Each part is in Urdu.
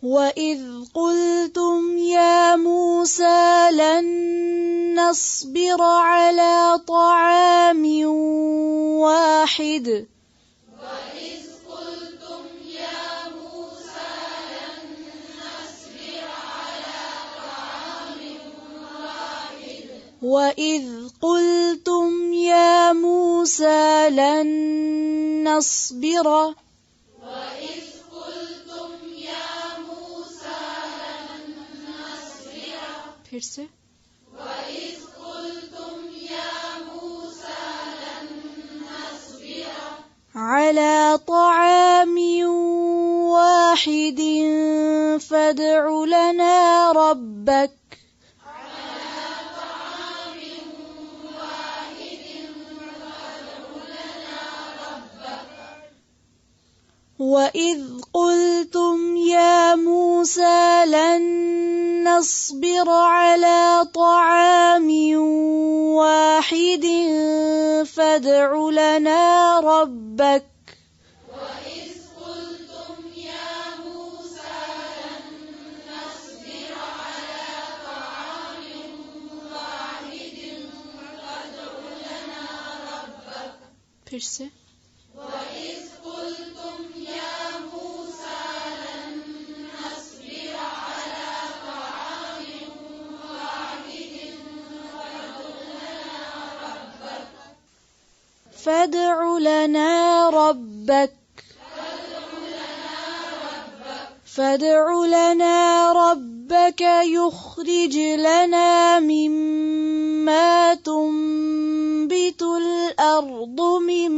وَإِذْ قُلْتُمْ يَا مُوسَى لَن نَّصْبِرَ عَلَىٰ طَعَامٍ وَاحِدٍ وَإِذْ قُلْتُمْ يَا مُوسَى لَن نَّصْبِرَ پھر سے وَإِذْ قُلْتُمْ يَا مُوسَى لَن نَّصْبِرَ عَلَىٰ طَعَامٍ وَاحِدٍ فَادْعُ لَنَا رَبَّكَ وَإِذْ قُلْتُمْ يَا مُوسَى لَن نَّصْبِرَ عَلَىٰ طَعَامٍ وَاحِدٍ فَادْعُ لَنَا رَبَّكَ وَإِذْ قُلْتُمْ يَا مُوسَى لَن نَّصْبِرَ عَلَىٰ طَعَامٍ وَاحِدٍ فَادْعُ لَنَا رَبَّكَ پھر سے وَإِذْ قُلْتُمْ يَا مُوسَى لَن نَّصْبِرَ عَلَىٰ طَعَامٍ وَاحِدٍ فَادْعُ لَنَا رَبَّكَ يُخْرِجْ لَنَا مِمَّا تُنبِتُ الْأَرْضُ مِن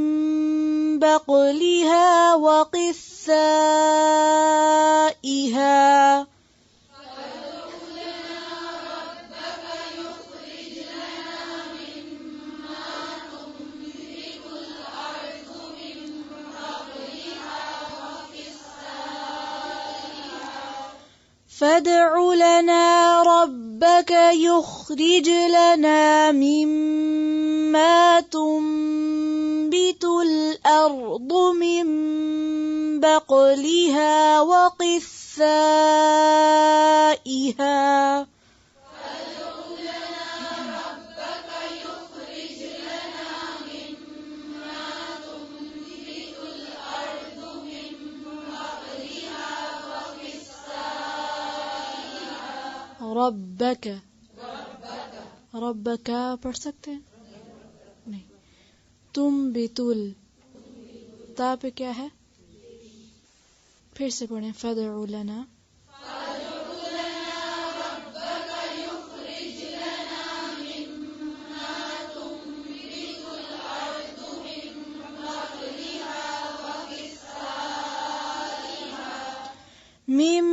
بَقْلِهَا وَقِثَّائِهَا فَادْعُ لَنَا رَبَّكَ يُخْرِجْ لَنَا مِمَّا تُنبِتُ الْأَرْضُ مِن بَقْلِهَا وَقِثَّائِهَا ربک پڑھ سکتے ہیں نہیں تم بتول تا پہ کیا ہے پھر سے پڑھیں فدع لنا من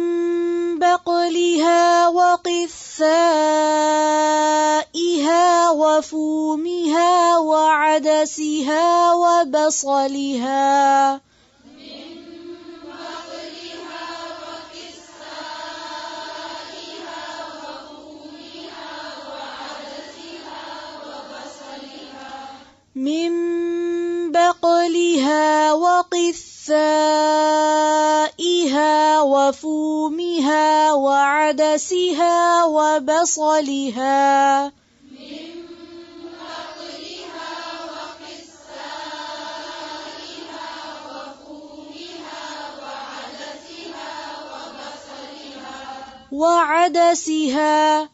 بقلها وقثائها وفومها وعدسها وبصلها من بقلها وقثائها وفومها وعدسها وبصلها وعدسها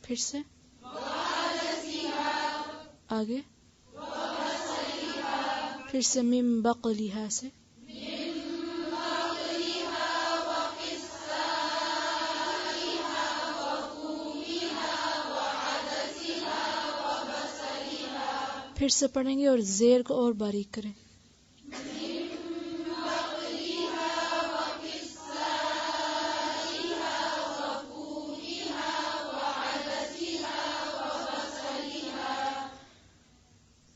پھر سے آگے پھر سے من بقلها سے پھر سے پڑھیں گے اور زیر کو اور باریک کریں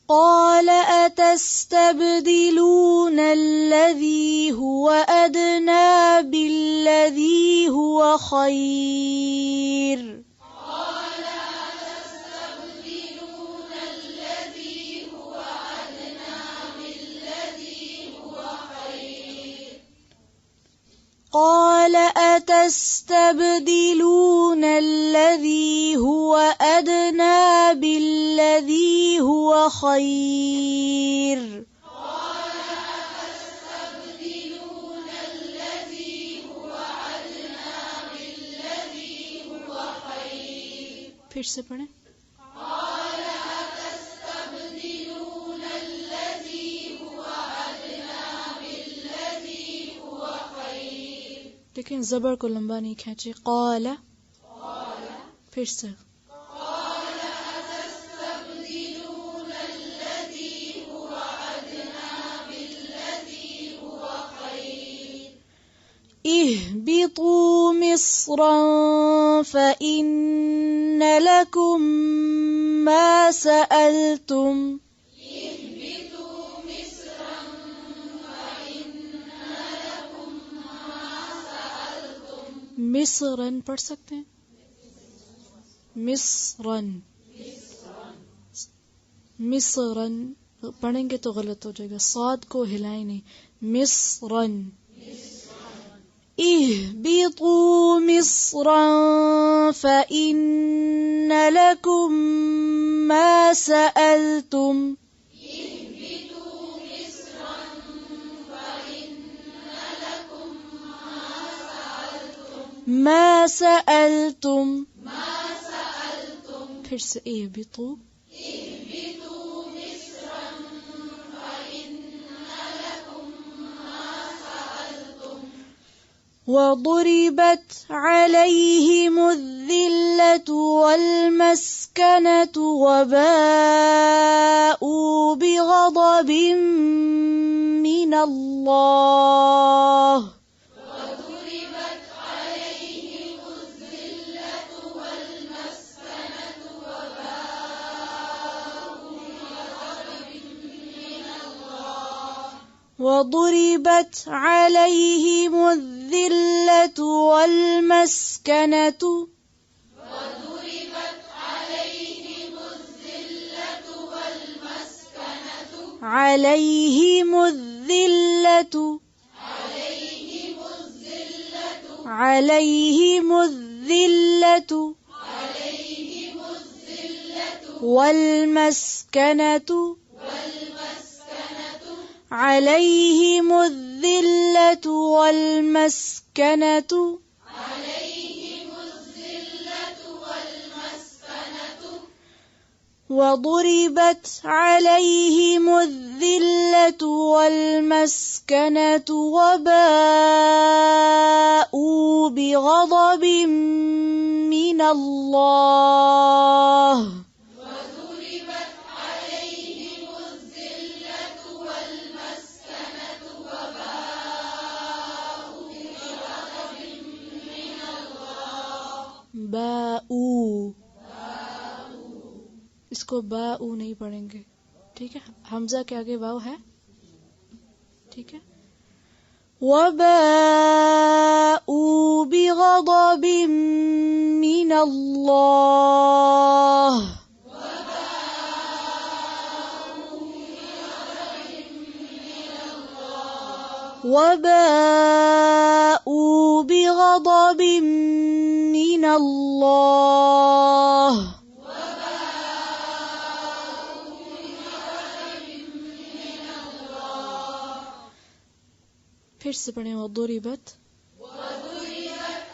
قال أتستبدلون الذي هو أدنى بالذي هو خير قال أتستبدلون الذي هو أدنى بالذي هو خير پھر سے پڑھیں. لیکن زبر کو لمبا نہیں کھینچے. قال پھر سے. اهبطوا مصرا فإن لكم ما سألتم مصرن پڑھ سکتے ہیں. مصرن مصرن پڑھیں گے تو غلط ہو جائے گا. صاد کو ہلائیں نہیں. مصرن. اهبطوا مصرا فإن لكم ما سألتم ما سألتم پھر سے. اهبطوا وضربت عليهم الذلة والمسكنة وباءوا بغضب من الله وضربت عليهم الذلة والمسكنة عليهم الذلة والمسكنة عليهم الذلة والمسكنة وضربت عليهم الذلة والمسكنة وباءوا بغضب من الله باءو. اس کو باءو نہیں پڑھیں گے. ٹھیک ہے. حمزہ کے آگے واو ہے. ٹھیک ہے. وباءوا بغضب من الله وباءوا بغضب من الله پھر سے پڑھیں. وضربت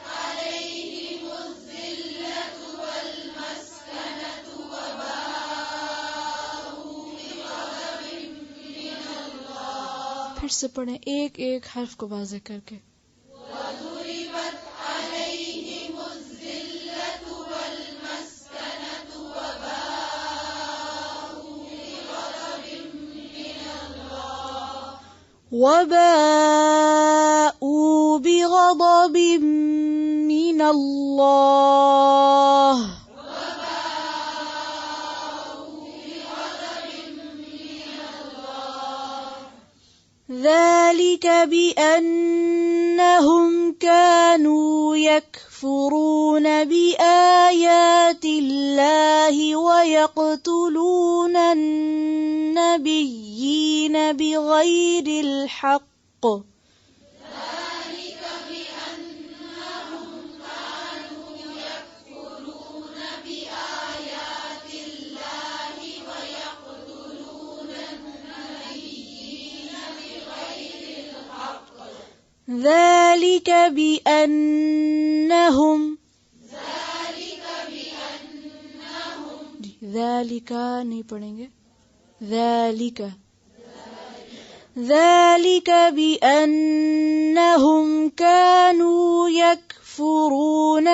عليهم الذلة والمسكنة وباءوا بغضب من الله پھر سے پڑھیں ایک ایک حرف کو واضح کر کے. وضربت عليهم الذلة والمسكنة وباءوا بغضب من الله وباءوا بغضب من الله ذلك بأنهم كانوا يكفرون بآيات الله ويقتلون النبيين بغير الحق ذلك بأنهم ذلك بأنهم ذالک نہیں پڑھیں گے، ذالک ذلك بأنهم كانوا يكفرون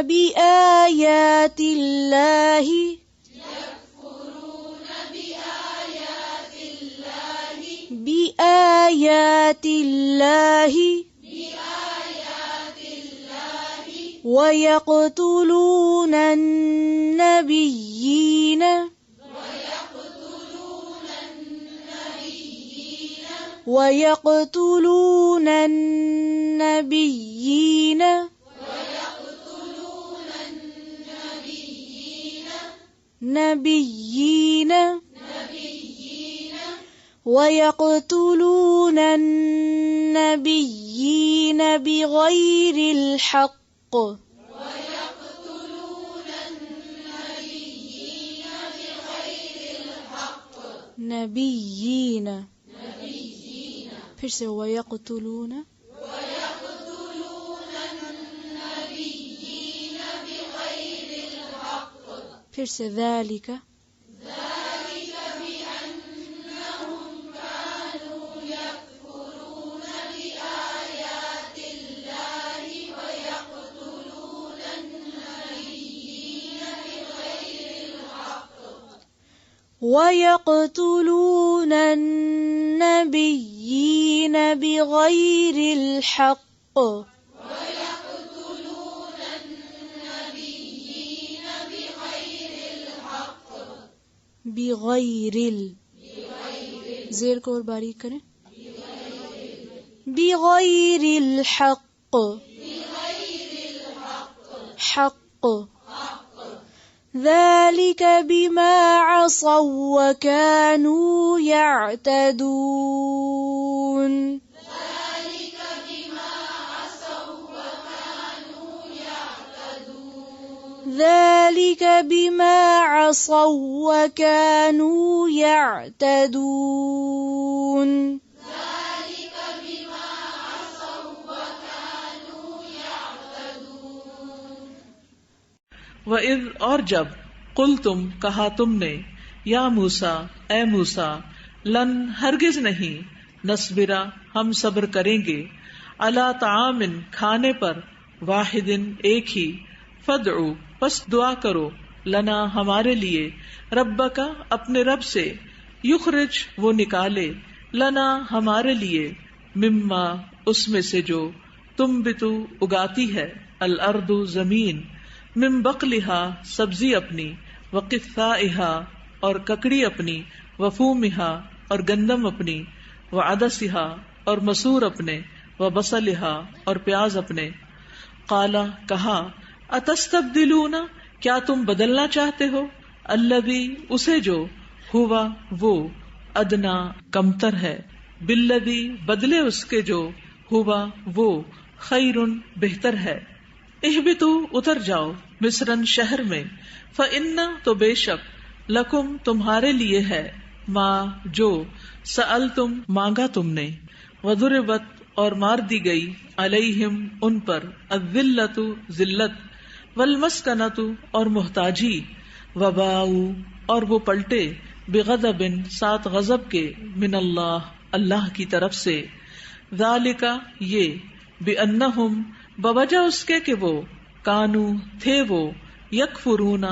بآيات الله ويقتلون النبيين ويقتلون النبيين بغير الحق نبیین، پھر سے وَيَقْتُلُونَ، پھر سے ذَلِكَ، ويقتلون النبيين بغير الحق بغیر زیر کو اور باریک کریں، بغير الحق حق ذلك بما عصوا وكانوا يعتدون ذلك بما عصوا وكانوا يعتدون وَإِذْ اور جب قُلْتُمْ کہا تم نے یا موسیٰ اے موسیٰ لن ہرگز نہیں نصبرا ہم صبر کریں گے علی طعام کھانے پر واحد ایک ہی فدعو پس دعا کرو لنا ہمارے لیے ربک اپنے رب سے یخرج وہ نکالے لنا ہمارے لیے مما اس میں سے جو تنبتو اگاتی ہے الارض زمین من بقلہا سبزی اپنی وقثائہا اور ککڑی اپنی وفومہا اور گندم اپنی وعدسہا اور مسور اپنے وبصلہا اور پیاز اپنے قالا کہا اتستبدلون کیا تم بدلنا چاہتے ہو الذی اسے جو ہوا وہ ادنا کمتر ہے بالذی بدلے اس کے جو ہوا وہ خیرن بہتر ہے اہبتو اتر جاؤ مصرن شہر میں فإن تو بے شک لکم تمہارے لیے ہے ما جو سألتم مانگا تم نے وضربت اور مار دی گئی علیہم ان پر الذلت ذلت والمسکنت اور محتاجی وباؤ اور وہ پلٹے بغضب سات غضب کے من اللہ اللہ کی طرف سے ذالک یہ بأنہم بوجہ اس کے کہ وہ کانو تھے وہ یکفرون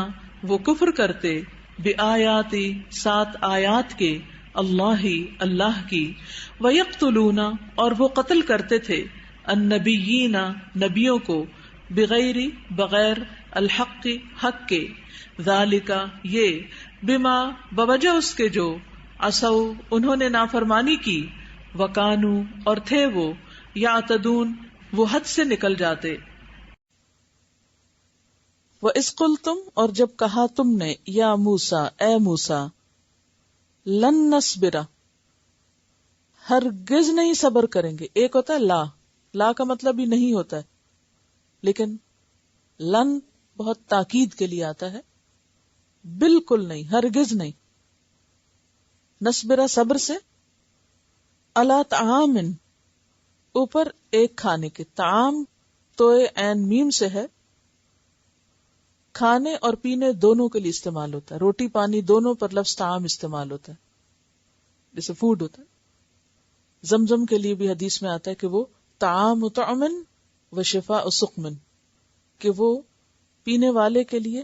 وہ کفر کرتے بآیاتی سات آیات کے اللہ کی ویقتلون اور وہ قتل کرتے تھے النبیین نبیوں کو بغیر الحق حق کے ذالک یہ بما بوجہ اس کے جو عصوا انہوں نے نافرمانی کی وکانو اور تھے وہ یعتدون وہ حد سے نکل جاتے وَإِذْ قُلْتُمْ اور جب کہا تم نے یا موسیٰ اے موسیٰ لن نصبر ہرگز نہیں صبر کریں گے. ایک ہوتا ہے لا کا مطلب ہی نہیں ہوتا ہے، لیکن لن بہت تاکید کے لیے آتا ہے. بالکل نہیں، ہرگز نہیں. نصبرا صبر سے، علی طعام اوپر ایک کھانے کے، طعام تو عین میم سے ہے، کھانے اور پینے دونوں کے لیے استعمال ہوتا ہے، روٹی پانی دونوں پر لفظ طعام استعمال ہوتا ہے، جیسے فوڈ ہوتا ہے. زمزم کے لیے بھی حدیث میں آتا ہے کہ وہ طعام طعمن و شفاء سقمن، کہ وہ پینے والے کے لیے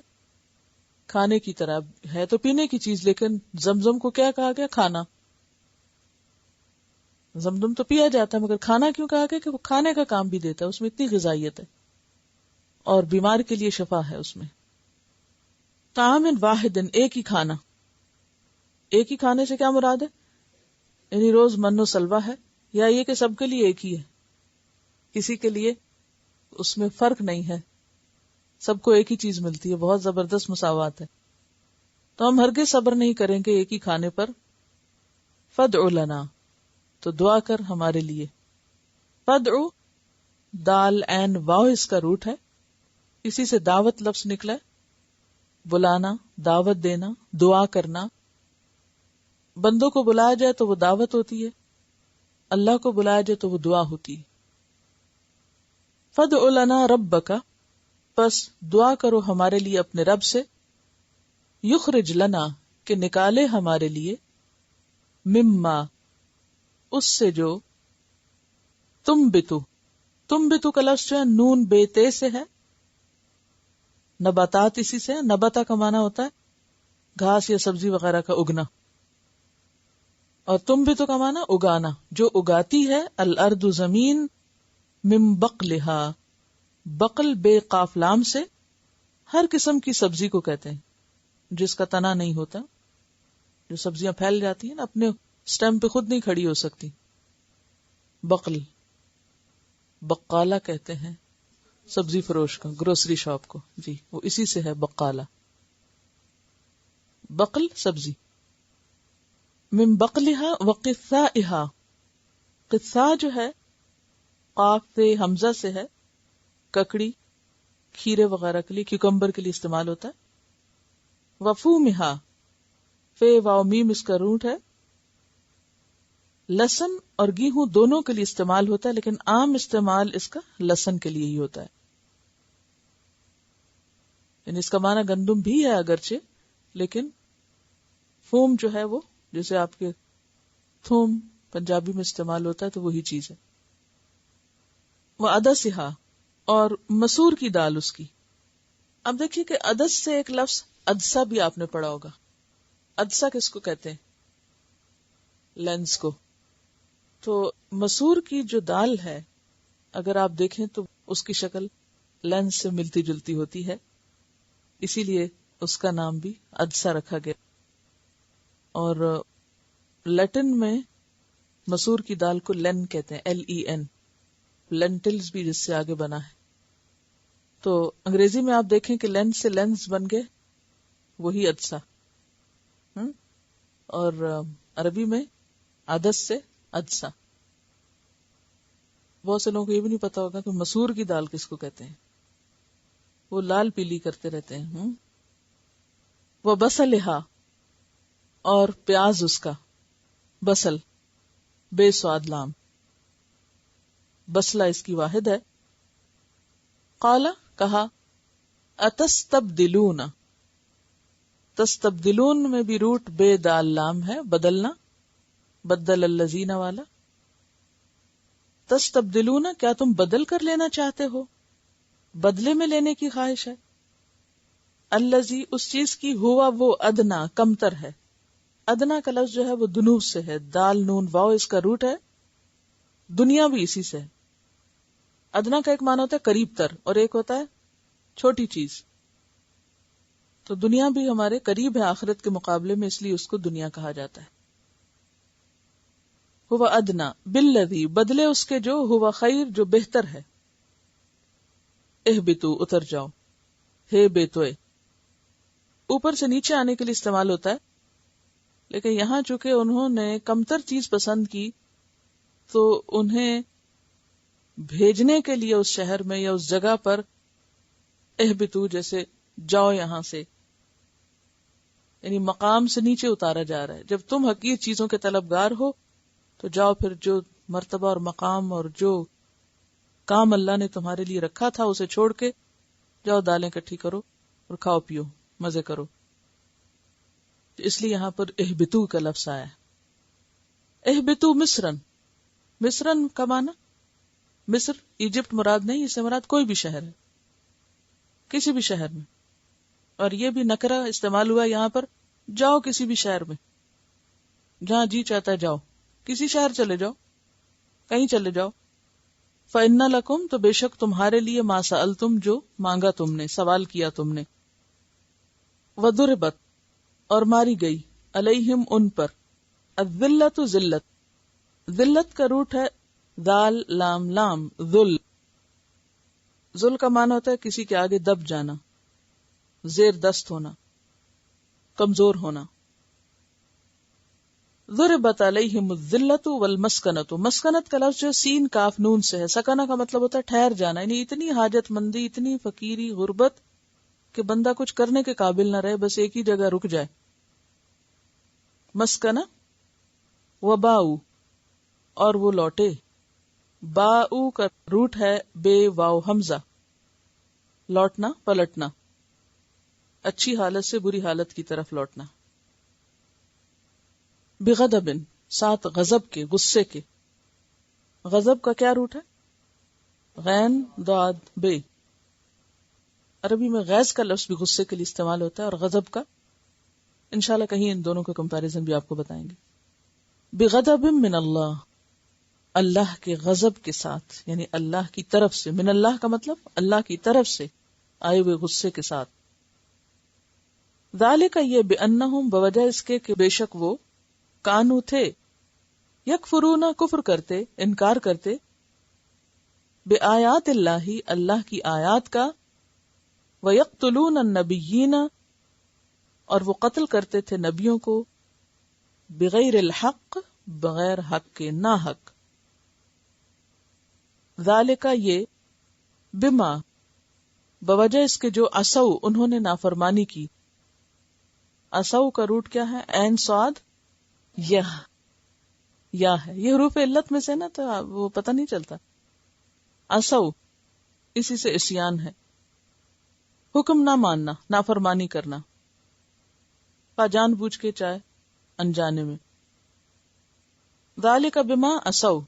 کھانے کی طرح ہے، تو پینے کی چیز، لیکن زمزم کو کیا کہا گیا؟ کھانا. زمزم تو پیا جاتا ہے مگر کھانا کیوں کہا گیا؟ کہ وہ کھانے کا کام بھی دیتا ہے، اس میں اتنی غذائیت ہے، اور بیمار کے لیے شفا ہے اس میں. طعام واحد، ایک ہی کھانا. ایک ہی کھانے سے کیا مراد ہے؟ یعنی روز من و سلوا ہے، یا یہ کہ سب کے لیے ایک ہی ہے، کسی کے لیے اس میں فرق نہیں ہے، سب کو ایک ہی چیز ملتی ہے، بہت زبردست مساوات ہے. تو ہم ہرگز صبر نہیں کریں گے ایک ہی کھانے پر. فادع لنا، تو دعا کر ہمارے لیے. فادع، دال عین واو اس کا روٹ ہے، اسی سے دعوت لفظ نکلا ہے، بلانا، دعوت دینا، دعا کرنا. بندوں کو بلایا جائے تو وہ دعوت ہوتی ہے، اللہ کو بلایا جائے تو وہ دعا ہوتی ہے. فادع لنا ربک، پس دعا کرو ہمارے لیے اپنے رب سے. یخرج لنا، کہ نکالے ہمارے لیے، مما، اس سے جو، تم بتو کا لفظ جو ہے نون بے تے سے ہے، نباتات اسی سے ہے. نبتا کا معنی ہوتا ہے گھاس یا سبزی وغیرہ کا اگنا، اور تم بتو کا معنی اگانا، جو اگاتی ہے. الارض، زمین، من بقلہا، بقل بے قاف لام سے، ہر قسم کی سبزی کو کہتے ہیں جس کا تنا نہیں ہوتا، جو سبزیاں پھیل جاتی ہیں نا، اپنے سٹیم پہ خود نہیں کھڑی ہو سکتی. بقل، بقالہ کہتے ہیں سبزی فروش کا، گروسری شاپ کو، جی وہ اسی سے ہے بقالہ. بقل سبزی. من بقلہا وقثائہا، قثاء جو ہے قاف سے حمزہ سے ہے، ککڑی، کھیرے وغیرہ کے لیے، کیوکمبر کے لیے استعمال ہوتا ہے. وفومہا، فے واو میم اس کا روٹ ہے. لہسن اور گیہوں دونوں کے لیے استعمال ہوتا ہے، لیکن عام استعمال اس کا لہسن کے لیے ہی ہوتا ہے. یعنی اس کا معنی گندم بھی ہے اگرچہ، لیکن فوم جو ہے وہ جیسے آپ کے تھوم پنجابی میں استعمال ہوتا ہے تو وہی چیز ہے. وہ عدسہا، اور مسور کی دال اس کی. اب دیکھیے کہ عدس سے ایک لفظ عدسہ بھی آپ نے پڑھا ہوگا. عدسہ کس کو کہتے ہیں؟ لینس کو. تو مسور کی جو دال ہے اگر آپ دیکھیں تو اس کی شکل لینس سے ملتی جلتی ہوتی ہے، اسی لیے اس کا نام بھی عدسہ رکھا گیا. اور لیٹن میں مسور کی دال کو لین کہتے ہیں، LEN. لینٹلز بھی جس سے آگے بنا ہے. تو انگریزی میں آپ دیکھیں کہ لین سے لینس بن گئے، وہی عدسہ. اور عربی میں عدس سے عدسہ. بہت سے لوگوں کو یہ بھی نہیں پتا ہوگا کہ مسور کی دال کس کو کہتے ہیں، وہ لال پیلی کرتے رہتے ہیں. وہ بصلہا، اور پیاز اس کا، بصل بے سواد لام، بصلہ اس کی واحد ہے. قالا، کہا، اتستبدلون، تستبدلون میں بھی روٹ بے دال لام ہے، بدلنا، بدل الذین والا. تستبدلون، کیا تم بدل کر لینا چاہتے ہو، بدلے میں لینے کی خواہش ہے. الذی، اس چیز کی، ہوا وہ، ادنا کمتر ہے. ادنا کا لفظ جو ہے وہ دنو سے ہے، دال نون واو اس کا روٹ ہے. دنیا بھی اسی سے ہے. ادنا کا ایک معنی ہوتا ہے قریب تر اور ایک ہوتا ہے چھوٹی چیز. تو دنیا بھی ہمارے قریب ہے آخرت کے مقابلے میں، اس لیے اس کو دنیا کہا جاتا ہے. ہوا ادنا بالذی، بدلے اس کے جو، ہوا خیر جو بہتر ہے. اہبتو، اتر جاؤ. ہے بیتوئے اوپر سے نیچے آنے کے لیے استعمال ہوتا ہے، لیکن یہاں چونکہ انہوں نے کمتر چیز پسند کی تو انہیں بھیجنے کے لیے اس شہر میں یا اس جگہ پر اہبتو، جیسے جاؤ یہاں سے. یعنی مقام سے نیچے اتارا جا رہا ہے. جب تم حقیر چیزوں کے طلبگار ہو تو جاؤ پھر جو مرتبہ اور مقام اور جو کام اللہ نے تمہارے لیے رکھا تھا اسے چھوڑ کے جاؤ دالیں اکٹھی کرو اور کھاؤ پیو مزے کرو. اس لیے یہاں پر اہبتو کا لفظ آیا ہے. اہبتو مصرن، مصرن کا معنی مصر ایجپٹ مراد نہیں، اس سے مراد کوئی بھی شہر ہے، کسی بھی شہر میں. اور یہ بھی نکرہ استعمال ہوا یہاں پر، جاؤ کسی بھی شہر میں، جہاں جی چاہتا ہے جاؤ، کسی شہر چلے جاؤ، کہیں چلے جاؤ. فَإِنَّ لَكُمْ تو بے شک تمہارے لیے مَا سَأَلْتُمْ جو مانگا تم نے، سوال کیا تم نے. وَضُرِبَتْ اور ماری گئی، علیہم ان پر، الذلت ذلت، ذلت کا روٹ ہے دال لام لام، ذل. ذل کا معنی ہوتا ہے کسی کے آگے دب جانا، زیر دست ہونا، کمزور ہونا. ضربت علیہم الذلت والمسکنۃ، مسکنت کا لفظ جو سین کاف نون سے ہے، سکنہ کا مطلب ہوتا ہے ٹھہر جانا، یعنی اتنی حاجت مندی، اتنی فقیری، غربت کہ بندہ کچھ کرنے کے قابل نہ رہے، بس ایک ہی جگہ رک جائے. مسکنہ. وباؤ اور وہ لوٹے، باؤ کا روٹ ہے بے واو حمزہ، لوٹنا پلٹنا، اچھی حالت سے بری حالت کی طرف لوٹنا. بغضب ساتھ غضب کے، غصے کے. غضب کا کیا روٹ ہے؟ غین ضاد بے. عربی میں غیظ کا لفظ بھی غصے کے لیے استعمال ہوتا ہے اور غضب کا انشاءاللہ کہیں ان دونوں کا کمپیریزن بھی آپ کو بتائیں گے. بغضب من اللہ، اللہ کے غضب کے ساتھ، یعنی اللہ کی طرف سے. من اللہ کا مطلب اللہ کی طرف سے آئے ہوئے غصے کے ساتھ. ذالک یہ بانہم بوجہ اس کے کہ بے شک وہ کانو تھے، یکفرون کفر کرتے، انکار کرتے، بآیات اللہ اللہ کی آیات کا، ویقتلون النبیین اور وہ قتل کرتے تھے نبیوں کو، بغیر الحق بغیر حق کے، نا حق. ذالک یہ بما بوجہ اس کے جو عصوا انہوں نے نافرمانی کی. عصوا کا روٹ کیا ہے؟ عین صاد یا ہے، یہ حروف علت میں سے نا تو وہ پتہ نہیں چلتا. عصوا اسی سے عصیان ہے، حکم نہ ماننا، نافرمانی کرنا، جان بوجھ کے چاہے انجانے میں. ذالک بما عصوا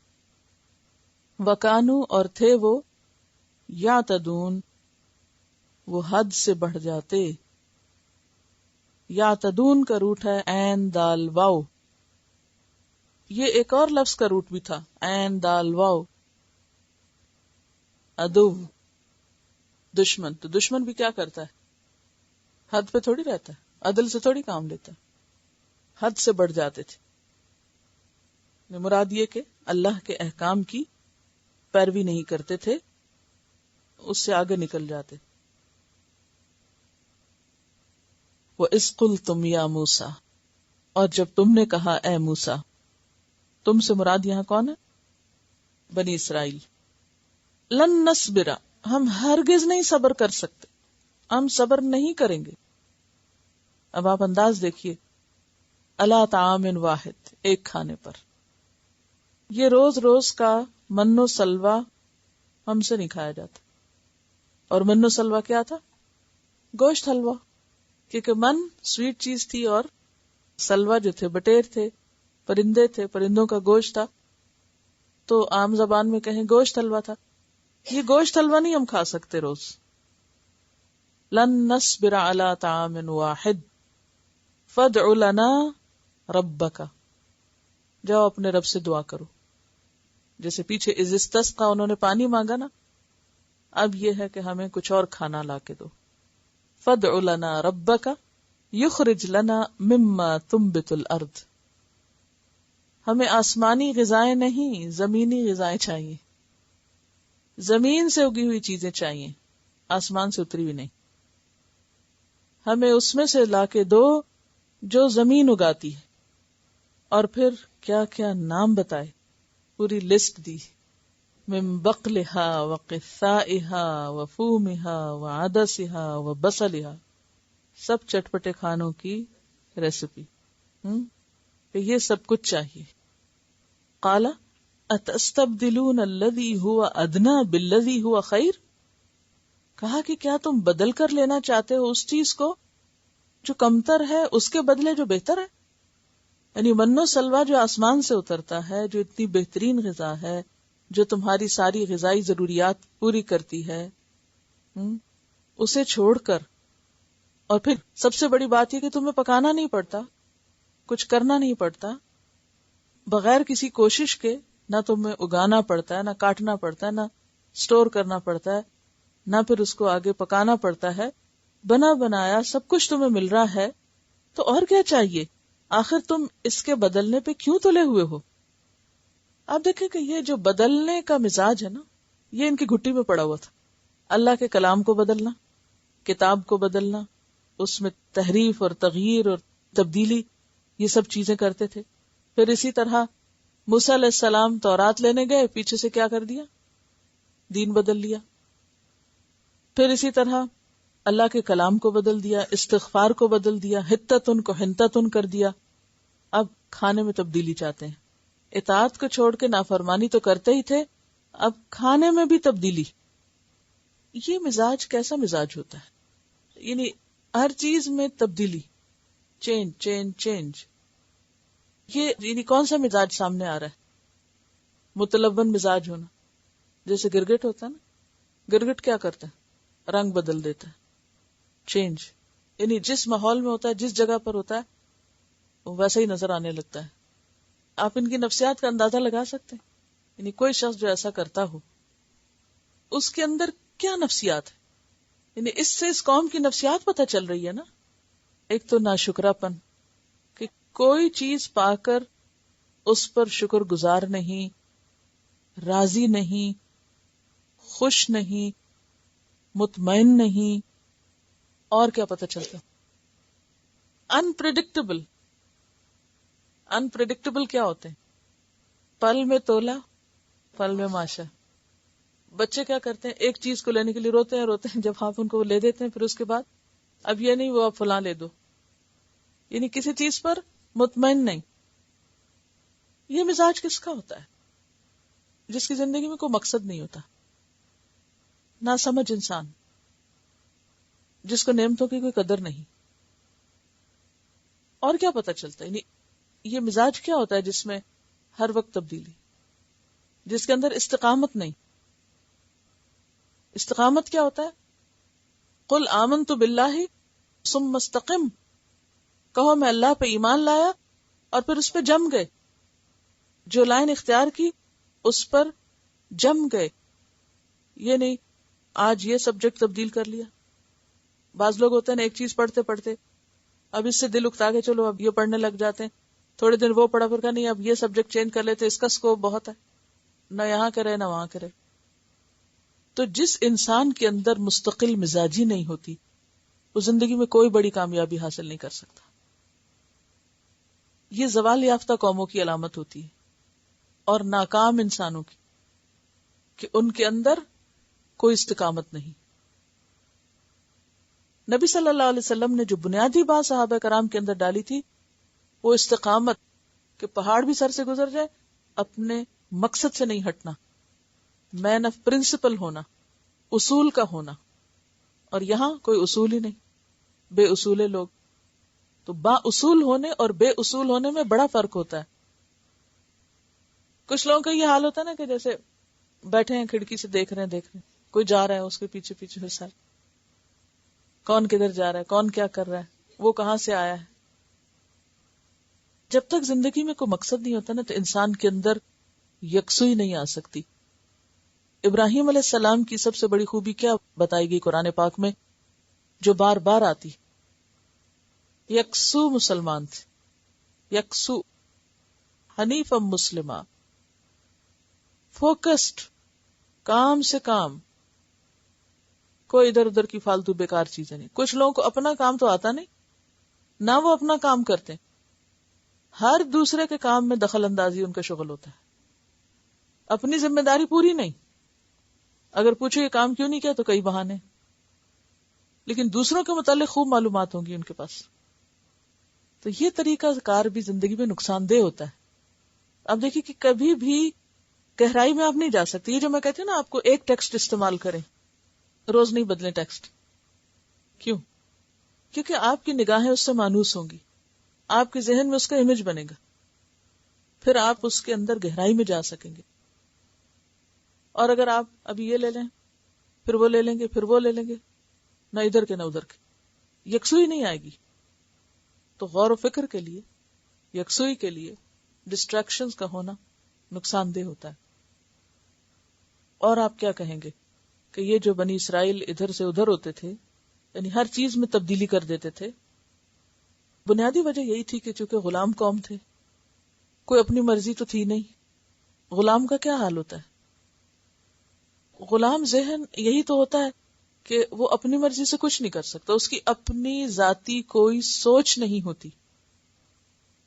وکانو اور تھے وہ یعتدون وہ حد سے بڑھ جاتے. یعتدون کا روٹ ہے عین دال واو. یہ ایک اور لفظ کا روٹ بھی تھا، عین دال واو. عدو دشمن، تو دشمن بھی کیا کرتا ہے؟ حد پہ تھوڑی رہتا ہے، عدل سے تھوڑی کام لیتا ہے، حد سے بڑھ جاتے تھے. مراد یہ کہ اللہ کے احکام کی پیروی نہیں کرتے تھے، اس سے آگے نکل جاتے. وَإِذْ قُلْتُمْ يَا مُوسَىٰ اور جب تم نے کہا اے موسیٰ. تم سے مراد یہاں کون ہے؟ بنی اسرائیل. لن نصبر ہم ہرگز نہیں صبر کر سکتے، ہم صبر نہیں کریں گے. اب آپ انداز دیکھیے، علی طعام واحد، ایک کھانے پر. یہ روز روز کا من و سلوہ ہم سے نہیں کھایا جاتا. اور من و سلوہ کیا تھا؟ گوشت حلوہ، کیونکہ من سویٹ چیز تھی اور سلوہ جو تھے بٹیر تھے، پرندے تھے، پرندوں کا گوشت تھا. تو عام زبان میں کہیں گوشت حلوہ تھا. یہ گوشت حلوہ نہیں ہم کھا سکتے روز. لن نصبر علی طعام واحد فادع لنا ربک، جاؤ اپنے رب سے دعا کرو. جیسے پیچھے اذ استسقا انہوں نے پانی مانگا نا، اب یہ ہے کہ ہمیں کچھ اور کھانا لا کے دو. فادع لنا ربک یخرج لنا مما تنبت الارض، ہمیں آسمانی غذائیں نہیں زمینی غذائیں چاہیے. زمین سے اگی ہوئی چیزیں چاہیے، آسمان سے اتری ہوئی نہیں. ہمیں اس میں سے لا کے دو جو زمین اگاتی ہے. اور پھر کیا کیا نام بتائے، پوری لسٹ دی. من بقلها وقثائها وفومها وعدسها وبصلها، سب چٹپٹے کھانوں کی ریسیپی، کہ یہ سب کچھ چاہیے. قال اتستبدلون الذی هو ادنی بالذی هو خیر، کہا کہ کیا تم بدل کر لینا چاہتے ہو اس چیز کو جو کمتر ہے اس کے بدلے جو بہتر ہے. یعنی من و سلوہ جو آسمان سے اترتا ہے، جو اتنی بہترین غذا ہے، جو تمہاری ساری غذائی ضروریات پوری کرتی ہے، اسے چھوڑ کر، اور پھر سب سے بڑی بات یہ کہ تمہیں پکانا نہیں پڑتا، کچھ کرنا نہیں پڑتا، بغیر کسی کوشش کے نہ تمہیں اگانا پڑتا ہے، نہ کاٹنا پڑتا ہے، نہ سٹور کرنا پڑتا ہے، نہ پھر اس کو آگے پکانا پڑتا ہے، بنا بنایا سب کچھ تمہیں مل رہا ہے، تو اور کیا چاہیے؟ آخر تم اس کے بدلنے پہ کیوں تلے ہوئے ہو؟ آپ دیکھیں کہ یہ جو بدلنے کا مزاج ہے نا، یہ ان کی گھٹی میں پڑا ہوا تھا. اللہ کے کلام کو بدلنا، کتاب کو بدلنا، اس میں تحریف اور تغییر اور تبدیلی، یہ سب چیزیں کرتے تھے. پھر اسی طرح موسیٰ علیہ السلام تورات لینے گئے، پیچھے سے کیا کر دیا؟ دین بدل لیا. پھر اسی طرح اللہ کے کلام کو بدل دیا، استغفار کو بدل دیا، حتتن کو حنتتن کر دیا. اب کھانے میں تبدیلی چاہتے ہیں. اطاعت کو چھوڑ کے نافرمانی تو کرتے ہی تھے، اب کھانے میں بھی تبدیلی. یہ مزاج کیسا مزاج ہوتا ہے؟ یعنی ہر چیز میں تبدیلی، چینج چینج چینج. یہ یعنی کون سا مزاج سامنے آ رہا ہے؟ متلون مزاج ہونا. جیسے گرگٹ ہوتا ہے نا، گرگٹ کیا کرتا ہے؟ رنگ بدل دیتا ہے، چینج. یعنی جس ماحول میں ہوتا ہے، جس جگہ پر ہوتا ہے، وہ ویسا ہی نظر آنے لگتا ہے. آپ ان کی نفسیات کا اندازہ لگا سکتے ہیں؟ یعنی کوئی شخص جو ایسا کرتا ہو، اس کے اندر کیا نفسیات ہے؟ یعنی اس سے اس قوم کی نفسیات پتہ چل رہی ہے نا. ایک تو ناشکرا پن، کہ کوئی چیز پا کر اس پر شکر گزار نہیں، راضی نہیں، خوش نہیں، مطمئن نہیں. اور کیا پتہ چلتا؟ انپریڈکٹیبل. انپریڈکٹیبل کیا ہوتے ہیں؟ پل میں تولا، پل میں ماشا. بچے کیا کرتے ہیں؟ ایک چیز کو لینے کے لیے روتے ہیں، جب آپ ان کو لے دیتے ہیں، پھر اس کے بعد اب یہ نہیں، وہ اب فلاں لے دو. یعنی کسی چیز پر مطمئن نہیں. یہ مزاج کس کا ہوتا ہے؟ جس کی زندگی میں کوئی مقصد نہیں ہوتا، نہ سمجھ انسان، جس کو نعمتوں کی کوئی قدر نہیں. اور کیا پتہ چلتا ہے؟ یعنی یہ مزاج کیا ہوتا ہے جس میں ہر وقت تبدیلی، جس کے اندر استقامت نہیں. استقامت کیا ہوتا ہے؟ قل آمنت باللہ ثم استقم، کہو میں اللہ پہ ایمان لایا اور پھر اس پہ جم گئے. جو لائن اختیار کی اس پر جم گئے. یہ نہیں آج یہ سبجیکٹ تبدیل کر لیا. بعض لوگ ہوتے ہیں نا، ایک چیز پڑھتے پڑھتے اب اس سے دل اکتا کے چلو اب یہ پڑھنے لگ جاتے ہیں، تھوڑے دن وہ پڑھا، پھر کہا نہیں اب یہ سبجیکٹ چینج کر لیتے، اس کا سکوپ بہت ہے، نہ یہاں کرے نہ وہاں کرے. تو جس انسان کے اندر مستقل مزاجی نہیں ہوتی، وہ زندگی میں کوئی بڑی کامیابی حاصل نہیں کر سکتا. یہ زوال یافتہ قوموں کی علامت ہوتی ہے، اور ناکام انسانوں کی، کہ ان کے اندر کوئی استقامت نہیں. نبی صلی اللہ علیہ وسلم نے جو بنیادی بات صحابہ کرام کے اندر ڈالی تھی، وہ استقامت، کہ پہاڑ بھی سر سے گزر جائے، اپنے مقصد سے نہیں ہٹنا، مین آف پرنسپل ہونا، اصول کا ہونا. اور یہاں کوئی اصول ہی نہیں، بے اصولے لوگ. تو با اصول ہونے اور بے اصول ہونے میں بڑا فرق ہوتا ہے. کچھ لوگوں کا یہ حال ہوتا ہے نا کہ جیسے بیٹھے ہیں کھڑکی سے دیکھ رہے ہیں، کوئی جا رہا ہے اس کے پیچھے پیچھے پھر سارے، کون کدھر جا رہا ہے، کون کیا کر رہا ہے، وہ کہاں سے آیا ہے. جب تک زندگی میں کوئی مقصد نہیں ہوتا نا، تو انسان کے اندر یکسوئی نہیں آ سکتی. ابراہیم علیہ السلام کی سب سے بڑی خوبی کیا بتائی گئی قرآن پاک میں، جو بار بار آتی؟ یکسو مسلمان تھے، یکسو، حنیف مسلمہ، فوکسڈ، کام سے کام، کوئی ادھر ادھر کی فالتو بیکار چیزیں نہیں. کچھ لوگوں کو اپنا کام تو آتا نہیں، نہ وہ اپنا کام کرتے، ہر دوسرے کے کام میں دخل اندازی ان کا شغل ہوتا ہے، اپنی ذمہ داری پوری نہیں. اگر پوچھو یہ کام کیوں نہیں کیا تو کئی بہانے، لیکن دوسروں کے متعلق خوب معلومات ہوں گی ان کے پاس. تو یہ طریقہ کار بھی زندگی میں نقصان دہ ہوتا ہے. اب دیکھیں کہ کبھی بھی گہرائی میں آپ نہیں جا سکتے. یہ جو میں کہتی ہوں نا آپ کو ایک ٹیکسٹ استعمال کریں, روز نہیں بدلیں ٹیکسٹ. کیوں؟ کیونکہ آپ کی نگاہیں اس سے مانوس ہوں گی, آپ کے ذہن میں اس کا امیج بنے گا, پھر آپ اس کے اندر گہرائی میں جا سکیں گے. اور اگر آپ ابھی یہ لے لیں پھر وہ لے لیں گے پھر وہ لے لیں گے, نہ ادھر کے نہ ادھر کے, یکسوئی نہیں آئے گی. تو غور و فکر کے لیے, یکسوئی کے لیے ڈسٹریکشنز کا ہونا نقصان دہ ہوتا ہے. اور آپ کیا کہیں گے کہ یہ جو بنی اسرائیل ادھر سے ادھر ہوتے تھے, یعنی ہر چیز میں تبدیلی کر دیتے تھے, بنیادی وجہ یہی تھی کہ چونکہ غلام قوم تھے, کوئی اپنی مرضی تو تھی نہیں. غلام کا کیا حال ہوتا ہے؟ غلام ذہن یہی تو ہوتا ہے کہ وہ اپنی مرضی سے کچھ نہیں کر سکتا, اس کی اپنی ذاتی کوئی سوچ نہیں ہوتی.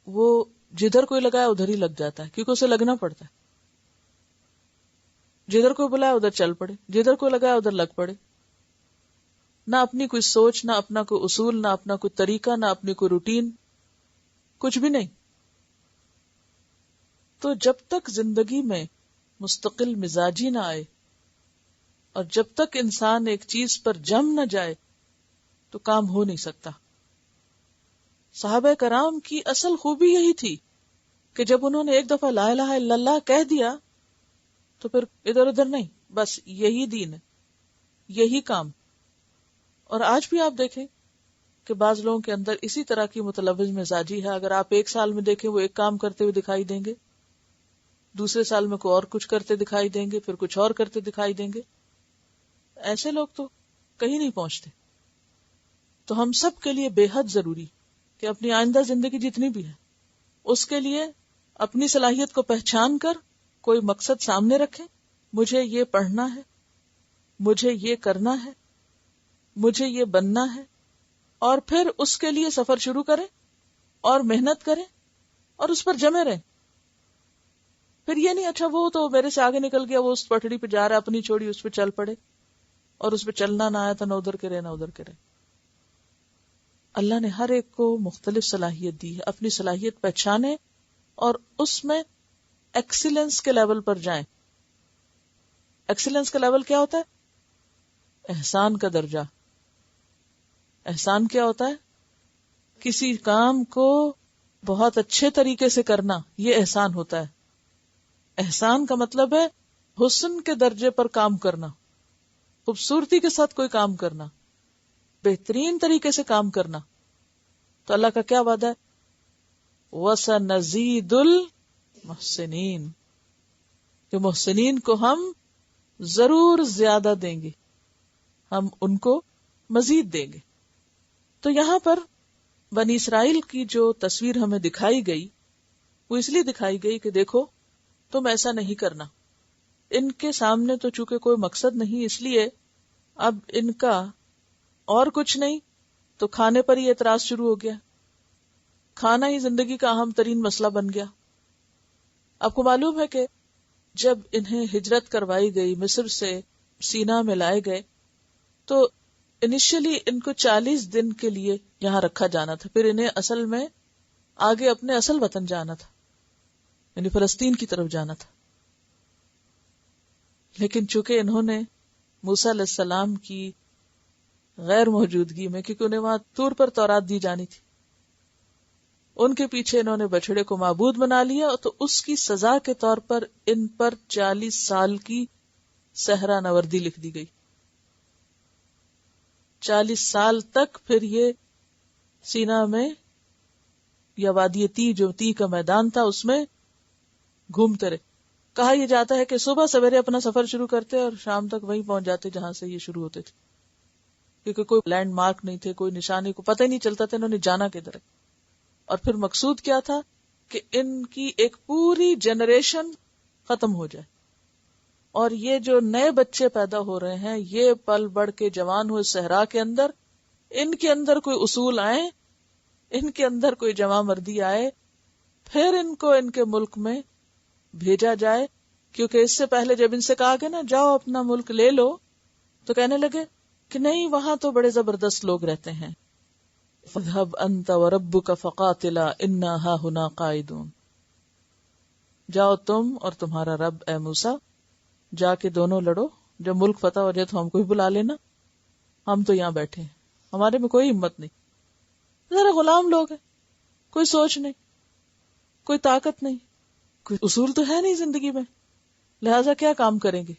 وہ جدھر کوئی لگایا ادھر ہی لگ جاتا ہے, کیونکہ اسے لگنا پڑتا ہے. جدھر کوئی بلایا ادھر چل پڑے, جدھر کوئی لگایا ادھر لگ پڑے. نہ اپنی کوئی سوچ, نہ اپنا کوئی اصول, نہ اپنا کوئی طریقہ, نہ اپنی کوئی روٹین, کچھ بھی نہیں. تو جب تک زندگی میں مستقل مزاجی نہ آئے اور جب تک انسان ایک چیز پر جم نہ جائے تو کام ہو نہیں سکتا. صحابہ کرام کی اصل خوبی یہی تھی کہ جب انہوں نے ایک دفعہ لا الہ الا اللہ کہہ دیا تو پھر ادھر ادھر نہیں, بس یہی دین ہے, یہی کام. اور آج بھی آپ دیکھیں کہ بعض لوگوں کے اندر اسی طرح کی متلوث مزاجی ہے. اگر آپ ایک سال میں دیکھیں وہ ایک کام کرتے ہوئے دکھائی دیں گے, دوسرے سال میں کوئی اور کچھ کرتے دکھائی دیں گے, پھر کچھ اور کرتے دکھائی دیں گے. ایسے لوگ تو کہیں نہیں پہنچتے. تو ہم سب کے لیے بے حد ضروری کہ اپنی آئندہ زندگی جتنی بھی ہے اس کے لیے اپنی صلاحیت کو پہچان کر کوئی مقصد سامنے رکھیں. مجھے یہ پڑھنا ہے, مجھے یہ کرنا ہے, مجھے یہ بننا ہے, اور پھر اس کے لیے سفر شروع کریں اور محنت کریں اور اس پر جمے رہیں. پھر یہ نہیں اچھا وہ تو میرے سے آگے نکل گیا, وہ اس پٹڑی پہ جا رہا ہے, اپنی چھوڑی اس پہ چل پڑے, اور اس پہ چلنا نہ آیا تو نہ ادھر کے رہے نہ ادھر کے رہے. اللہ نے ہر ایک کو مختلف صلاحیت دی ہے, اپنی صلاحیت پہچانے اور اس میں ایکسیلنس کے لیول پر جائیں. ایکسیلنس کا لیول کیا ہوتا ہے؟ احسان کا درجہ. احسان کیا ہوتا ہے؟ کسی کام کو بہت اچھے طریقے سے کرنا, یہ احسان ہوتا ہے. احسان کا مطلب ہے حسن کے درجے پر کام کرنا, خوبصورتی کے ساتھ کوئی کام کرنا, بہترین طریقے سے کام کرنا. تو اللہ کا کیا وعدہ ہے؟ وَسَنَزِيدُ الْمُحْسِنِينَ, کہ محسنین کو ہم ضرور زیادہ دیں گے, ہم ان کو مزید دیں گے. تو یہاں پر بنی اسرائیل کی جو تصویر ہمیں دکھائی گئی وہ اس لیے دکھائی گئی کہ دیکھو تم ایسا نہیں کرنا. ان کے سامنے تو چونکہ کوئی مقصد نہیں, اس لیے اب ان کا اور کچھ نہیں تو کھانے پر ہی اعتراض شروع ہو گیا. کھانا ہی زندگی کا اہم ترین مسئلہ بن گیا. آپ کو معلوم ہے کہ جب انہیں ہجرت کروائی گئی, مصر سے سینا میں لائے گئے, تو انیشلی ان کو 40 دن کے لیے یہاں رکھا جانا تھا, پھر انہیں اصل میں آگے اپنے اصل وطن جانا تھا, یعنی فلسطین کی طرف جانا تھا. لیکن چونکہ انہوں نے موسیٰ علیہ السلام کی غیر موجودگی میں, کیونکہ انہیں وہاں طور پر تورات دی جانی تھی, ان کے پیچھے انہوں نے بچڑے کو معبود بنا لیا, تو اس کی سزا کے طور پر ان پر 40 سال کی صحرا نوردی لکھ دی گئی. 40 سال تک پھر یہ سینا میں یا وادی تی, جو تی کا میدان تھا, اس میں گھومتے رہے. کہا یہ جاتا ہے کہ صبح سویرے اپنا سفر شروع کرتے اور شام تک وہیں پہنچ جاتے جہاں سے یہ شروع ہوتے تھے, کیونکہ کوئی لینڈ مارک نہیں تھے, کوئی نشانی, کو پتہ ہی نہیں چلتا تھا انہوں نے جانا کدھر ہے. اور پھر مقصود کیا تھا کہ ان کی ایک پوری جنریشن ختم ہو جائے, اور یہ جو نئے بچے پیدا ہو رہے ہیں یہ پل بڑھ کے جوان ہوئے صحرا کے اندر, ان کے اندر کوئی اصول آئے, ان کے اندر کوئی جمع مردی آئے, پھر ان کو ان کے ملک میں بھیجا جائے. کیونکہ اس سے پہلے جب ان سے کہا گیا نا جاؤ اپنا ملک لے لو, تو کہنے لگے کہ نہیں, وہاں تو بڑے زبردست لوگ رہتے ہیں, فَاذْهَبْ أَنْتَ وَرَبُّكَ فَقَاتِلَا إِنَّا هَاهُنَا قَاعِدُونَ. جاؤ تم اور تمہارا رب اے موسیٰ، جا کے دونوں لڑو، جب ملک فتح ہو جائے تو ہم کو بھی بلا لینا، ہم تو یہاں بیٹھے ہیں، ہمارے میں کوئی ہمت نہیں، ذرا غلام لوگ ہیں، کوئی سوچ نہیں، کوئی طاقت نہیں، کوئی اصول تو ہے نہیں زندگی میں، لہٰذا کیا کام کریں گے؟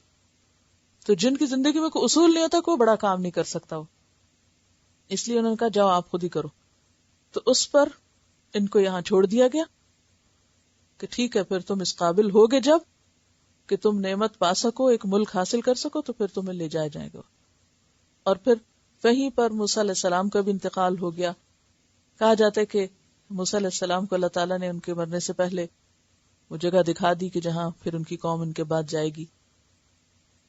تو جن کی زندگی میں کوئی اصول نہیں ہوتا کوئی بڑا کام نہیں کر سکتا وہ، اس لیے انہوں نے کہا جاؤ آپ خود ہی کرو. تو اس پر ان کو یہاں چھوڑ دیا گیا کہ ٹھیک ہے، پھر تم اس قابل ہوگے جب کہ تم نعمت پا سکو، ایک ملک حاصل کر سکو، تو پھر تمہیں لے جایا جائے گا. اور پھر وہیں پر موسیٰ علیہ السلام کا بھی انتقال ہو گیا. کہا جاتا ہے کہ موسیٰ علیہ السلام کو اللہ تعالیٰ نے ان کے مرنے سے پہلے وہ جگہ دکھا دی کہ جہاں پھر ان کی قوم ان کے بعد جائے گی.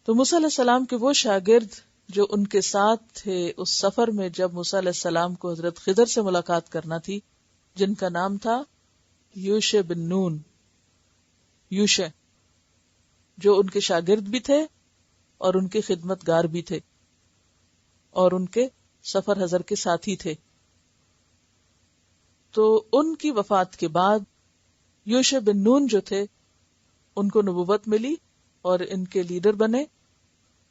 تو موسیٰ علیہ السلام کے وہ شاگرد جو ان کے ساتھ تھے اس سفر میں جب موسیٰ علیہ السلام کو حضرت خضر سے ملاقات کرنا تھی، جن کا نام تھا یوشع بن نون، یوشع، جو ان کے شاگرد بھی تھے اور ان کے خدمت گار بھی تھے اور ان کے سفر حضر کے ساتھی تھے. تو ان کی وفات کے بعد یوشع بن نون جو تھے ان کو نبوت ملی اور ان کے لیڈر بنے،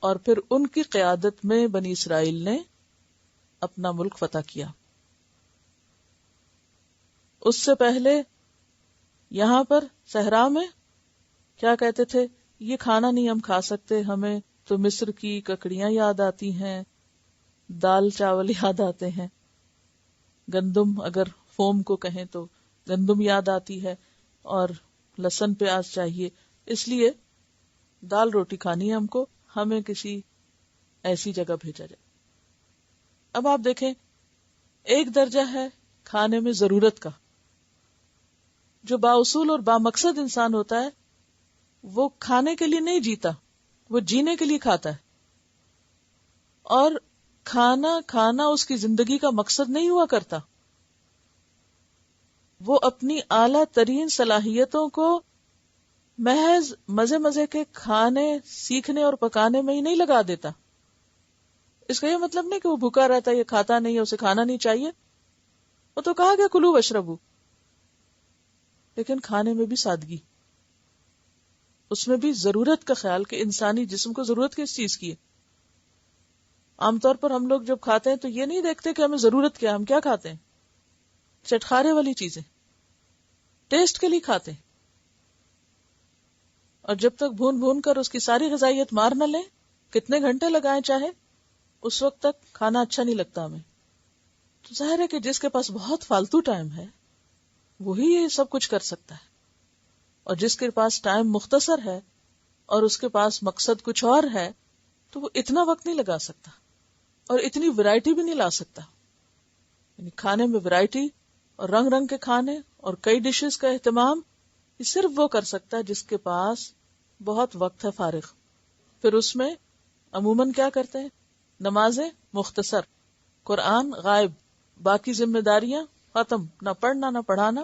اور پھر ان کی قیادت میں بنی اسرائیل نے اپنا ملک فتح کیا. اس سے پہلے یہاں پر صحرا میں کیا کہتے تھے، یہ کھانا نہیں ہم کھا سکتے، ہمیں تو مصر کی ککڑیاں یاد آتی ہیں، دال چاول یاد آتے ہیں، گندم اگر فوم کو کہیں تو گندم یاد آتی ہے، اور لہسن پیاز چاہیے، اس لیے دال روٹی کھانی ہے ہم کو، ہمیں کسی ایسی جگہ بھیجا جائے. اب آپ دیکھیں، ایک درجہ ہے کھانے میں ضرورت کا، جو بااصول اور بامقصد انسان ہوتا ہے وہ کھانے کے لیے نہیں جیتا، وہ جینے کے لیے کھاتا ہے، اور کھانا اس کی زندگی کا مقصد نہیں ہوا کرتا. وہ اپنی اعلیٰ ترین صلاحیتوں کو محض مزے کے کھانے سیکھنے اور پکانے میں ہی نہیں لگا دیتا. اس کا یہ مطلب نہیں کہ وہ بھوکا رہتا ہے، یہ کھاتا نہیں ہے، اسے کھانا نہیں چاہیے. وہ تو کہا گیا کلو واشربو، لیکن کھانے میں بھی سادگی، اس میں بھی ضرورت کا خیال کہ انسانی جسم کو ضرورت کس چیز کی ہے. عام طور پر ہم لوگ جب کھاتے ہیں تو یہ نہیں دیکھتے کہ ہمیں ضرورت کیا، ہم کیا کھاتے ہیں، چٹخارے والی چیزیں، ٹیسٹ کے لیے کھاتے ہیں، اور جب تک بھون کر اس کی ساری غذائیت مار نہ لیں، کتنے گھنٹے لگائیں چاہے، اس وقت تک کھانا اچھا نہیں لگتا ہمیں. تو ظاہر ہے کہ جس کے پاس بہت فالتو ٹائم ہے وہی یہ سب کچھ کر سکتا ہے، اور جس کے پاس ٹائم مختصر ہے اور اس کے پاس مقصد کچھ اور ہے تو وہ اتنا وقت نہیں لگا سکتا اور اتنی ویرائٹی بھی نہیں لا سکتا. یعنی کھانے میں ویرائٹی اور رنگ رنگ کے کھانے اور کئی ڈشز کا اہتمام یہ صرف وہ کر سکتا ہے جس کے پاس بہت وقت ہے فارغ. پھر اس میں عموماً کیا کرتے ہیں، نمازیں مختصر، قرآن غائب، باقی ذمہ داریاں ختم، نہ پڑھنا نہ پڑھانا،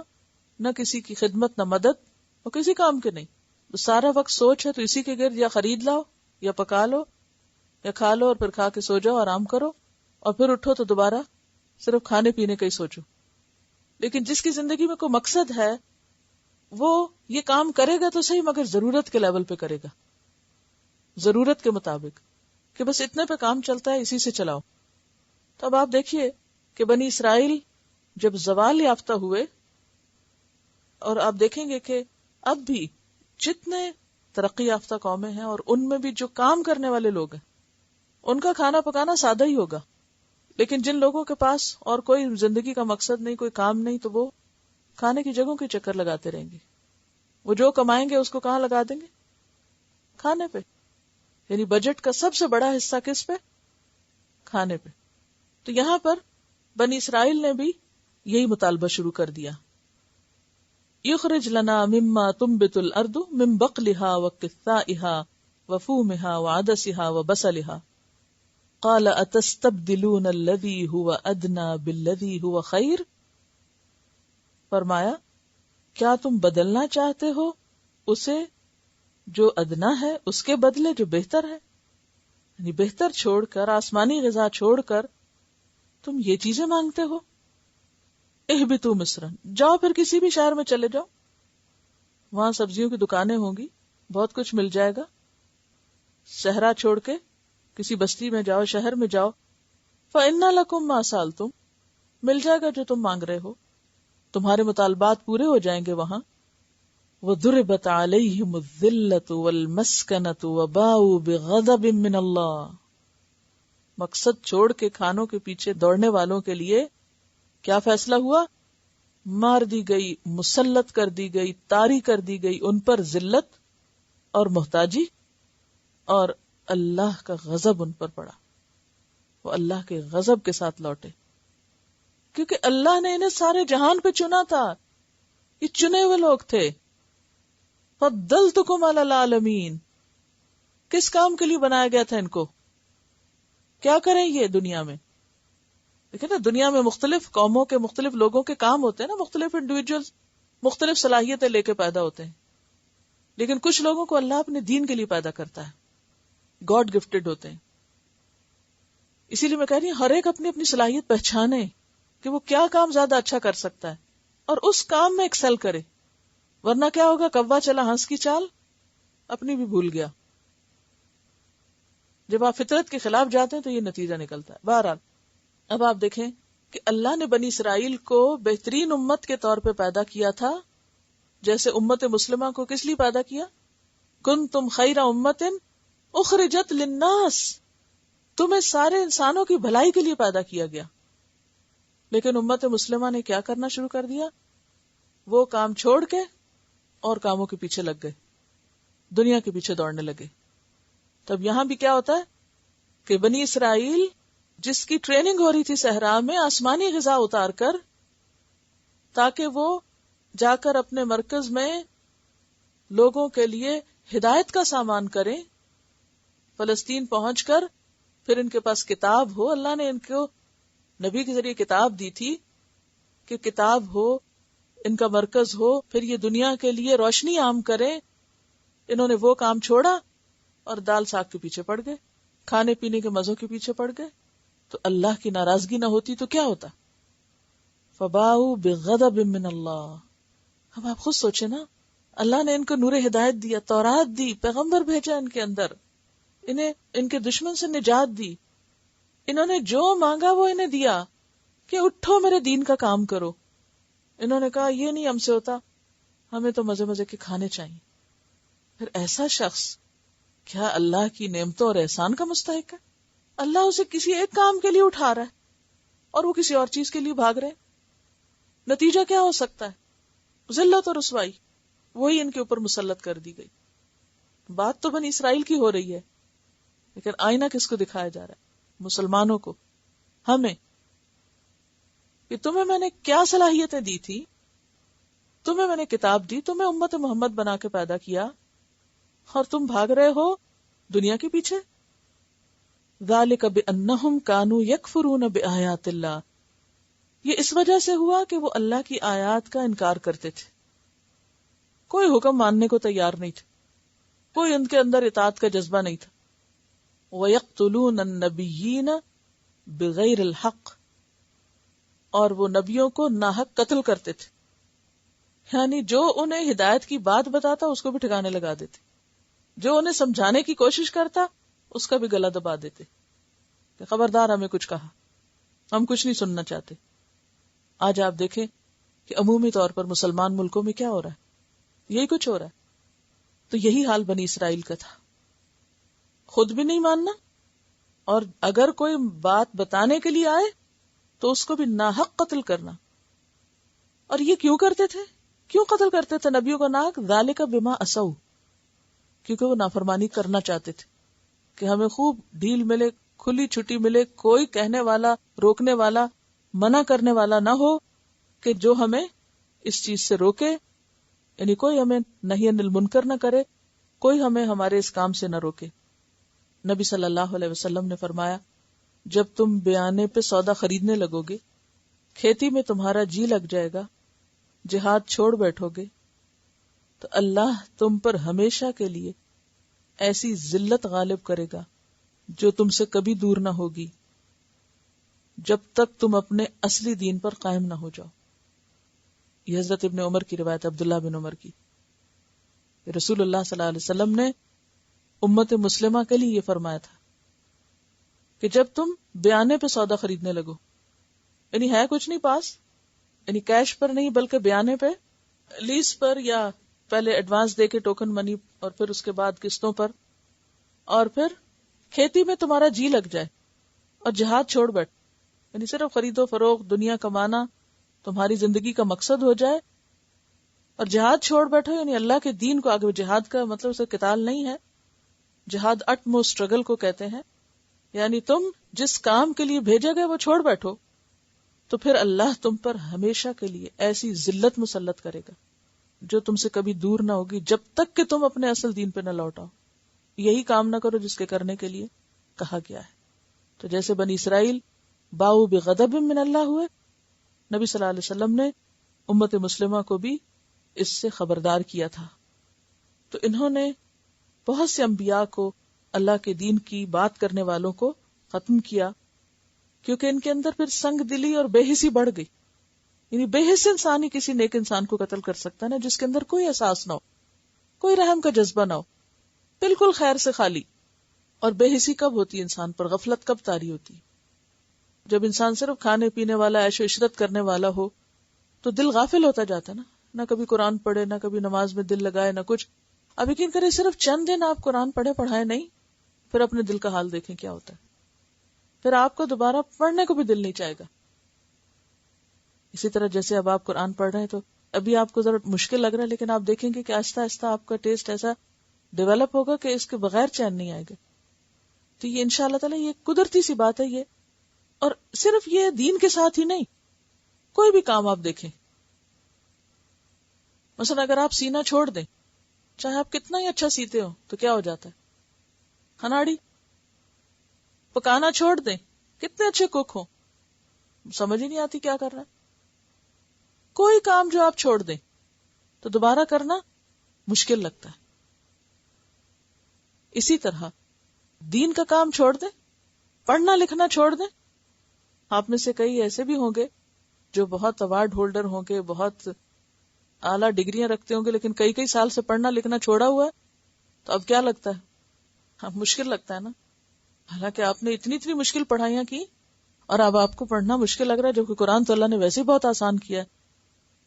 نہ کسی کی خدمت نہ مدد، اور کسی کام کے نہیں. سارا وقت سوچ ہے تو اسی کے گرد یا خرید لاؤ یا پکا لو یا کھا لو اور پھر کھا کے سو جاؤ، آرام کرو، اور پھر اٹھو تو دوبارہ صرف کھانے پینے کا ہی سوچو. لیکن جس کی زندگی میں کوئی مقصد ہے وہ یہ کام کرے گا تو صحیح، مگر ضرورت کے لیول پہ کرے گا، ضرورت کے مطابق، کہ بس اتنے پہ کام چلتا ہے اسی سے چلاؤ. تو اب آپ دیکھیے کہ بنی اسرائیل جب زوال یافتہ ہوئے، اور آپ دیکھیں گے کہ اب بھی جتنے ترقی یافتہ قومیں ہیں اور ان میں بھی جو کام کرنے والے لوگ ہیں ان کا کھانا پکانا سادہ ہی ہوگا، لیکن جن لوگوں کے پاس اور کوئی زندگی کا مقصد نہیں، کوئی کام نہیں، تو وہ کھانے کی جگہوں کے چکر لگاتے رہیں گے. وہ جو کمائیں گے اس کو کہاں لگا دیں گے، کھانے پہ. یعنی بجٹ کا سب سے بڑا حصہ کس پہ، کھانے پہ. تو یہاں پر بنی اسرائیل نے بھی یہی مطالبہ شروع کر دیا. یخرج لنا مما تنبت الارض من بقلها وقثائها وفومها وعدسها وبصلها قال اتستبدلون الذي هو ادنى بالذي هو خير. فرمایا کیا تم بدلنا چاہتے ہو اسے جو ادنا ہے اس کے بدلے جو بہتر ہے. یعنی بہتر چھوڑ کر، آسمانی غذا چھوڑ کر تم یہ چیزیں مانگتے ہو. اہبطوا مصر، جاؤ پھر کسی بھی شہر میں چلے جاؤ، وہاں سبزیوں کی دکانیں ہوں گی، بہت کچھ مل جائے گا. صحرا چھوڑ کے کسی بستی میں جاؤ، شہر میں جاؤ. فَإِنَّ لَكُمْ مَا سَأَلْتُمْ، مل جائے گا جو تم مانگ رہے ہو، تمہارے مطالبات پورے ہو جائیں گے وہاں. وَضُرِبَتْ عَلَيْهِمُ الذِّلَّةُ وَالْمَسْكَنَةُ وَبَاءُوا بِغَضَبٍ مِّنَ اللَّهِ، مقصد چھوڑ کے کھانوں کے پیچھے دوڑنے والوں کے لیے کیا فیصلہ ہوا؟ مار دی گئی، مسلط کر دی گئی، طاری کر دی گئی ان پر ذلت اور محتاجی، اور اللہ کا غضب ان پر پڑا. وہ اللہ کے غضب کے ساتھ لوٹے، کیونکہ اللہ نے انہیں سارے جہان پہ چنا تھا، یہ چنے ہوئے لوگ تھے. فضلتکم علی العالمین، کس کام کے لیے بنایا گیا تھا ان کو؟ کیا کریں یہ دنیا میں؟ دیکھیں نا، دنیا میں مختلف قوموں کے مختلف لوگوں کے کام ہوتے ہیں نا، مختلف انڈیویجولز مختلف صلاحیتیں لے کے پیدا ہوتے ہیں، لیکن کچھ لوگوں کو اللہ اپنے دین کے لیے پیدا کرتا ہے، گاڈ گفٹڈ ہوتے ہیں. اسی لیے میں کہہ رہی ہوں ہر ایک اپنی اپنی صلاحیت پہچانے کہ وہ کیا کام زیادہ اچھا کر سکتا ہے اور اس کام میں ایکسل کرے، ورنہ کیا ہوگا؟ کوا چلا ہنس کی چال، اپنی بھی بھول گیا. جب آپ فطرت کے خلاف جاتے ہیں تو یہ نتیجہ نکلتا ہے. بہرحال اب آپ دیکھیں کہ اللہ نے بنی اسرائیل کو بہترین امت کے طور پہ پیدا کیا تھا، جیسے امت مسلمہ کو کس لیے پیدا کیا؟ کنتم خیر امت اخرجت للناس، تمہیں سارے انسانوں کی بھلائی کے لیے پیدا کیا گیا. لیکن امت مسلمہ نے کیا کرنا شروع کر دیا؟ وہ کام چھوڑ کے اور کاموں کے پیچھے لگ گئے، دنیا کے پیچھے دوڑنے لگے. تب یہاں بھی کیا ہوتا ہے کہ بنی اسرائیل جس کی ٹریننگ ہو رہی تھی صحرا میں آسمانی غذا اتار کر، تاکہ وہ جا کر اپنے مرکز میں لوگوں کے لیے ہدایت کا سامان کریں، فلسطین پہنچ کر پھر ان کے پاس کتاب ہو. اللہ نے ان کو نبی کے ذریعے کتاب دی تھی کہ کتاب ہو، ان کا مرکز ہو، پھر یہ دنیا کے لیے روشنی عام کریں. انہوں نے وہ کام چھوڑا اور دال ساگ کے پیچھے پڑ گئے، کھانے پینے کے مزوں کے پیچھے پڑ گئے. تو اللہ کی ناراضگی نہ ہوتی تو کیا ہوتا؟ فباؤوا بغضب من اللہ. اب آپ خود سوچیں نا، اللہ نے ان کو نور ہدایت دیا، تورات دی، پیغمبر بھیجا ان کے اندر، انہیں ان کے دشمن سے نجات دی، انہوں نے جو مانگا وہ انہیں دیا کہ اٹھو میرے دین کا کام کرو. انہوں نے کہا یہ نہیں ہم سے ہوتا، ہمیں تو مزے مزے کے کھانے چاہیے. پھر ایسا شخص کیا اللہ کی نعمتوں اور احسان کا مستحق ہے؟ اللہ اسے کسی ایک کام کے لیے اٹھا رہا ہے اور وہ کسی اور چیز کے لیے بھاگ رہے. نتیجہ کیا ہو سکتا ہے؟ ذلت اور رسوائی وہی ان کے اوپر مسلط کر دی گئی. بات تو بنی اسرائیل کی ہو رہی ہے، لیکن آئینہ کس کو دکھایا جا رہا ہے؟ مسلمانوں کو، ہمیں، کہ تمہیں میں نے کیا صلاحیتیں دی تھی، تمہیں میں نے کتاب دی، تمہیں امت محمد بنا کے پیدا کیا، اور تم بھاگ رہے ہو دنیا کے پیچھے. ذالک بانہم کانوا یکفرون بآیات اللہ، یہ اس وجہ سے ہوا کہ وہ اللہ کی آیات کا انکار کرتے تھے، کوئی حکم ماننے کو تیار نہیں تھے، کوئی ان کے اندر اطاعت کا جذبہ نہیں تھا. وَيَقْتُلُونَ النَّبِيِّينَ بِغَيْرِ الْحَقِّ، اور وہ نبیوں کو ناحق قتل کرتے تھے، یعنی جو انہیں ہدایت کی بات بتاتا اس کو بھی ٹھکانے لگا دیتے، جو انہیں سمجھانے کی کوشش کرتا اس کا بھی گلا دبا دیتے کہ خبردار ہمیں کچھ کہا، ہم کچھ نہیں سننا چاہتے. آج آپ دیکھیں کہ عمومی طور پر مسلمان ملکوں میں کیا ہو رہا ہے، یہی کچھ ہو رہا ہے. تو یہی حال بنی اسرائیل کا تھا، خود بھی نہیں ماننا، اور اگر کوئی بات بتانے کے لیے آئے تو اس کو بھی ناحق قتل کرنا. اور یہ کیوں کرتے تھے؟ کیوں قتل کرتے تھے نبیوں کو ناحق؟ ذالک بما عصوا، کیونکہ وہ نافرمانی کرنا چاہتے تھے کہ ہمیں خوب ڈھیل ملے، کھلی چھٹی ملے، کوئی کہنے والا، روکنے والا، منع کرنے والا نہ ہو کہ جو ہمیں اس چیز سے روکے، یعنی کوئی ہمیں نہی عن المنکر نہ کرے، کوئی ہمیں ہمارے اس کام سے نہ روکے. نبی صلی اللہ علیہ وسلم نے فرمایا، جب تم بیانے پہ سودا خریدنے لگو گے، کھیتی میں تمہارا جی لگ جائے گا، جہاد چھوڑ بیٹھو گے، تو اللہ تم پر ہمیشہ کے لیے ایسی ذلت غالب کرے گا جو تم سے کبھی دور نہ ہوگی، جب تک تم اپنے اصلی دین پر قائم نہ ہو جاؤ. یہ حضرت ابن عمر کی روایت، عبداللہ بن عمر کی. رسول اللہ صلی اللہ علیہ وسلم نے امت مسلمہ کے لیے یہ فرمایا تھا کہ جب تم بیانے پہ سودا خریدنے لگو، یعنی ہے کچھ نہیں پاس، یعنی کیش پر نہیں بلکہ بیانے پہ، لیز پر یا پہلے ایڈوانس دے کے ٹوکن منی اور پھر اس کے بعد قسطوں پر، اور پھر کھیتی میں تمہارا جی لگ جائے اور جہاد چھوڑ بیٹھ، یعنی صرف خرید و فروخت دنیا کمانا تمہاری زندگی کا مقصد ہو جائے اور جہاد چھوڑ بیٹھو، یعنی اللہ کے دین کو آگے. جہاد کا مطلب صرف قتال نہیں ہے، جہاد اٹ موسٹ اسٹرگل کو کہتے ہیں، یعنی تم جس کام کے لیے بھیجے گئے وہ چھوڑ بیٹھو تو پھر اللہ تم پر ہمیشہ کے لیے ایسی ذلت مسلط کرے گا جو تم سے کبھی دور نہ ہوگی جب تک کہ تم اپنے اصل دین پہ نہ لوٹاؤ. یہی کام نہ کرو جس کے کرنے کے لیے کہا گیا ہے. تو جیسے بنی اسرائیل باؤ بغضب من اللہ ہوئے، نبی صلی اللہ علیہ وسلم نے امت مسلمہ کو بھی اس سے خبردار کیا تھا. تو انہوں نے بہت سے انبیاء کو، اللہ کے دین کی بات کرنے والوں کو ختم کیا، کیونکہ ان کے اندر پھر سنگ دلی اور بے حسی بڑھ گئی. یعنی بے حس انسان ہی کسی نیک انسان کو قتل کر سکتا ہے نا، جس کے اندر کوئی احساس نہ ہو، کوئی رحم کا جذبہ نہ ہو، بالکل خیر سے خالی. اور بے حسی کب ہوتی ہے انسان پر؟ غفلت کب طاری ہوتی ہے؟ جب انسان صرف کھانے پینے والا، عیش و عشرت کرنے والا ہو تو دل غافل ہوتا جاتا ہے نا، نہ کبھی قرآن پڑھے، نہ کبھی نماز میں دل لگائے، نہ کچھ. اب یقین کرے صرف چند دن آپ قرآن پڑھائے نہیں، پھر اپنے دل کا حال دیکھیں کیا ہوتا ہے. پھر آپ کو دوبارہ پڑھنے کو بھی دل نہیں چاہے گا. اسی طرح جیسے اب آپ قرآن پڑھ رہے ہیں تو ابھی آپ کو ذرا مشکل لگ رہا ہے، لیکن آپ دیکھیں گے کہ آہستہ آہستہ آپ کا ٹیسٹ ایسا ڈیولپ ہوگا کہ اس کے بغیر چین نہیں آئے گا. تو یہ انشاءاللہ تعالی یہ قدرتی سی بات ہے یہ. اور صرف یہ دین کے ساتھ ہی نہیں، کوئی بھی کام آپ دیکھیں، مثلا اگر آپ سینا چھوڑ دیں، چاہے آپ کتنا ہی اچھا سیتے ہو تو کیا ہو جاتا ہے؟ ہناڑی. پکانا چھوڑ دیں، کتنے اچھے کوک ہو، سمجھ ہی نہیں آتی کیا کر رہا ہے. کوئی کام جو آپ چھوڑ دیں تو دوبارہ کرنا مشکل لگتا ہے. اسی طرح دین کا کام چھوڑ دیں، پڑھنا لکھنا چھوڑ دیں. آپ میں سے کئی ایسے بھی ہوں گے جو بہت ایوارڈ ہولڈر ہوں گے، بہت اعلیٰ ڈگریاں رکھتے ہوں گے، لیکن کئی سال سے پڑھنا لکھنا چھوڑا ہوا ہے. تو اب کیا لگتا ہے؟ اب مشکل لگتا ہے نا، حالانکہ آپ نے اتنی مشکل پڑھائیاں کی اور اب آپ کو پڑھنا مشکل لگ رہا ہے، جبکہ قرآن تو اللہ نے ویسے ہی بہت آسان کیا ہے.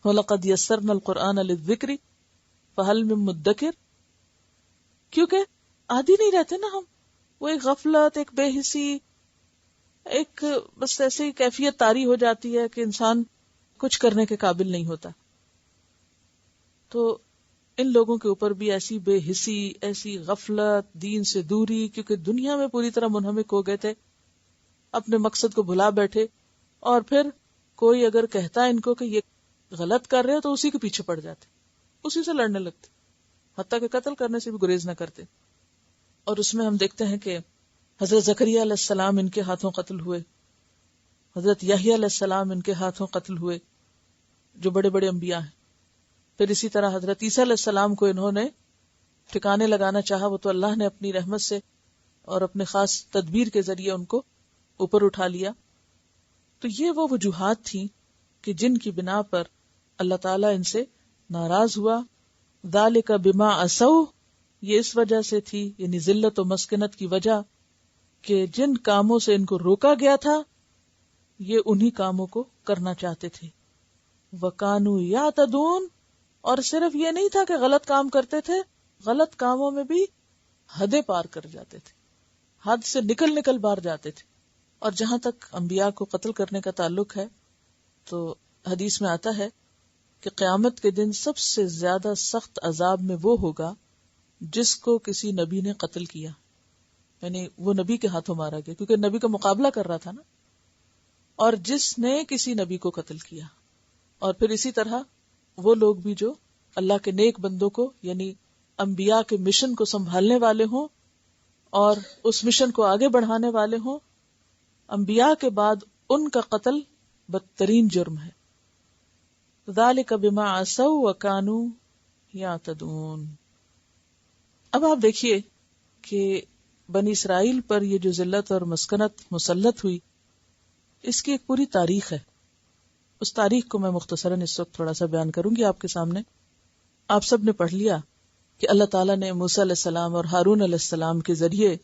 وَلَقَدْ يَسَّرْنَا الْقُرْآنَ لِلذِّكْرِ فَهَلْ مِن مُدَّكِرٍ. کیونکہ عادی نہیں رہتے نا ہم، وہ ایک غفلت، ایک بے حسی، ایک بس ایسی کیفیت طاری ہو جاتی ہے کہ انسان کچھ کرنے کے قابل نہیں ہوتا. تو ان لوگوں کے اوپر بھی ایسی بے حسی، ایسی غفلت، دین سے دوری، کیونکہ دنیا میں پوری طرح منہمک ہو گئے تھے، اپنے مقصد کو بھلا بیٹھے. اور پھر کوئی اگر کہتا ہے ان کو کہ یہ غلط کر رہے ہو تو اسی کے پیچھے پڑ جاتے، اسی سے لڑنے لگتے، حتیٰ کہ قتل کرنے سے بھی گریز نہ کرتے. اور اس میں ہم دیکھتے ہیں کہ حضرت زکریا علیہ السلام ان کے ہاتھوں قتل ہوئے، حضرت یحییٰ علیہ السلام ان کے ہاتھوں قتل ہوئے، جو بڑے بڑے انبیاء ہیں. پھر اسی طرح حضرت عیسیٰ علیہ السلام کو انہوں نے ٹھکانے لگانا چاہا، وہ تو اللہ نے اپنی رحمت سے اور اپنے خاص تدبیر کے ذریعے ان کو اوپر اٹھا لیا. تو یہ وہ وجوہات تھیں کہ جن کی بنا پر اللہ تعالیٰ ان سے ناراض ہوا. ذالک بما عصوا، یہ اس وجہ سے تھی، یعنی ذلت و مسکنت کی وجہ، کہ جن کاموں سے ان کو روکا گیا تھا یہ انہی کاموں کو کرنا چاہتے تھے. وَكَانُوا يَعْتَدُونَ، اور صرف یہ نہیں تھا کہ غلط کام کرتے تھے، غلط کاموں میں بھی حدیں پار کر جاتے تھے، حد سے نکل بار جاتے تھے. اور جہاں تک انبیاء کو قتل کرنے کا تعلق ہے تو حدیث میں آتا ہے کہ قیامت کے دن سب سے زیادہ سخت عذاب میں وہ ہوگا جس کو کسی نبی نے قتل کیا، یعنی وہ نبی کے ہاتھوں مارا گیا، کیونکہ نبی کا مقابلہ کر رہا تھا نا، اور جس نے کسی نبی کو قتل کیا. اور پھر اسی طرح وہ لوگ بھی جو اللہ کے نیک بندوں کو، یعنی انبیاء کے مشن کو سنبھالنے والے ہوں اور اس مشن کو آگے بڑھانے والے ہوں، انبیاء کے بعد ان کا قتل بدترین جرم ہے. ذالک بما عصوا وکانوا یعتدون. اب آپ دیکھیے کہ بنی اسرائیل پر یہ جو ذلت اور مسکنت مسلط ہوئی، اس کی ایک پوری تاریخ ہے. اس تاریخ کو میں مختصراً اس وقت تھوڑا سا بیان کروں گی آپ کے سامنے. آپ سب نے پڑھ لیا کہ اللہ تعالیٰ نے موسیٰ علیہ السلام اور ہارون علیہ السلام کے ذریعے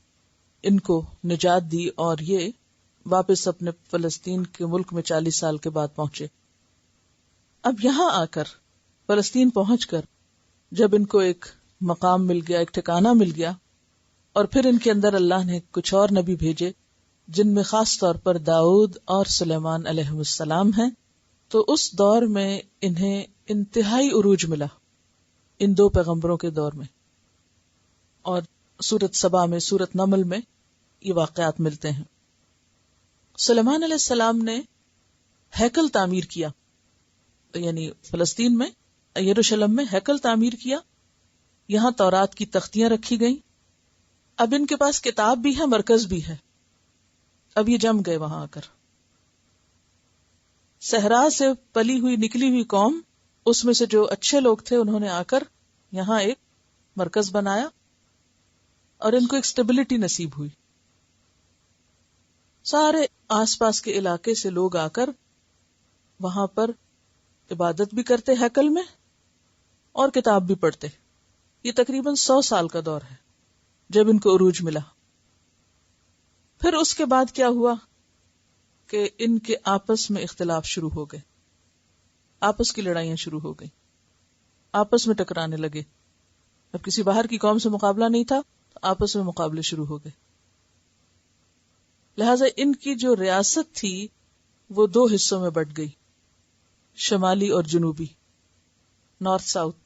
ان کو نجات دی اور یہ واپس اپنے فلسطین کے ملک میں 40 سال کے بعد پہنچے. اب یہاں آ کر فلسطین پہنچ کر جب ان کو ایک مقام مل گیا، ایک ٹھکانہ مل گیا، اور پھر ان کے اندر اللہ نے کچھ اور نبی بھیجے جن میں خاص طور پر داؤد اور سلیمان علیہ السلام ہیں، تو اس دور میں انہیں انتہائی عروج ملا ان دو پیغمبروں کے دور میں. اور سورۃ سبا میں، سورۃ نمل میں یہ واقعات ملتے ہیں. سلیمان علیہ السلام نے ہیکل تعمیر کیا، یعنی فلسطین میں یروشلم میں ہیکل تعمیر کیا. یہاں تورات کی تختیاں رکھی گئیں. اب ان کے پاس کتاب بھی ہے، مرکز بھی ہے. اب یہ جم گئے وہاں آ کر. صحرا سے پلی ہوئی نکلی ہوئی قوم، اس میں سے جو اچھے لوگ تھے انہوں نے آ کر یہاں ایک مرکز بنایا اور ان کو ایک سٹیبلٹی نصیب ہوئی. سارے آس پاس کے علاقے سے لوگ آ کر وہاں پر عبادت بھی کرتے ہیکل میں اور کتاب بھی پڑھتے. یہ تقریباً 100 سال کا دور ہے جب ان کو عروج ملا. پھر اس کے بعد کیا ہوا کہ ان کے آپس میں اختلاف شروع ہو گئے، آپس کی لڑائیاں شروع ہو گئی، آپس میں ٹکرانے لگے. اب کسی باہر کی قوم سے مقابلہ نہیں تھا، تو آپس میں مقابلے شروع ہو گئے. لہذا ان کی جو ریاست تھی وہ 2 حصوں میں بٹ گئی، شمالی اور جنوبی، نارتھ ساؤتھ.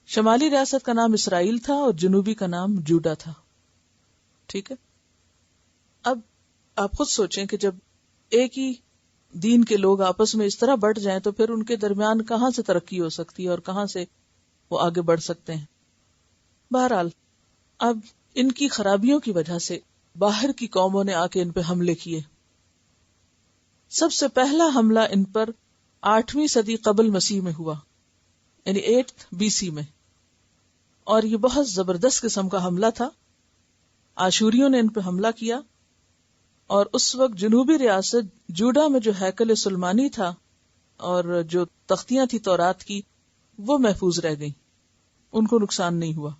شمالی ریاست کا نام اسرائیل تھا اور جنوبی کا نام جوڈا تھا. ٹھیک ہے. اب آپ خود سوچیں کہ جب ایک ہی دین کے لوگ آپس میں اس طرح بٹ جائیں تو پھر ان کے درمیان کہاں سے ترقی ہو سکتی ہے اور کہاں سے وہ آگے بڑھ سکتے ہیں. بہرحال اب ان کی خرابیوں کی وجہ سے باہر کی قوموں نے آ کے ان پہ حملے کیے. سب سے پہلا حملہ ان پر 8ویں صدی قبل مسیح میں ہوا، یعنی 8 BC میں، اور یہ بہت زبردست قسم کا حملہ تھا. آشوریوں نے ان پہ حملہ کیا اور اس وقت جنوبی ریاست جوڈا میں جو ہیکل سلمانی تھا اور جو تختیاں تھی تورات کی وہ محفوظ رہ گئیں، ان کو نقصان نہیں ہوا.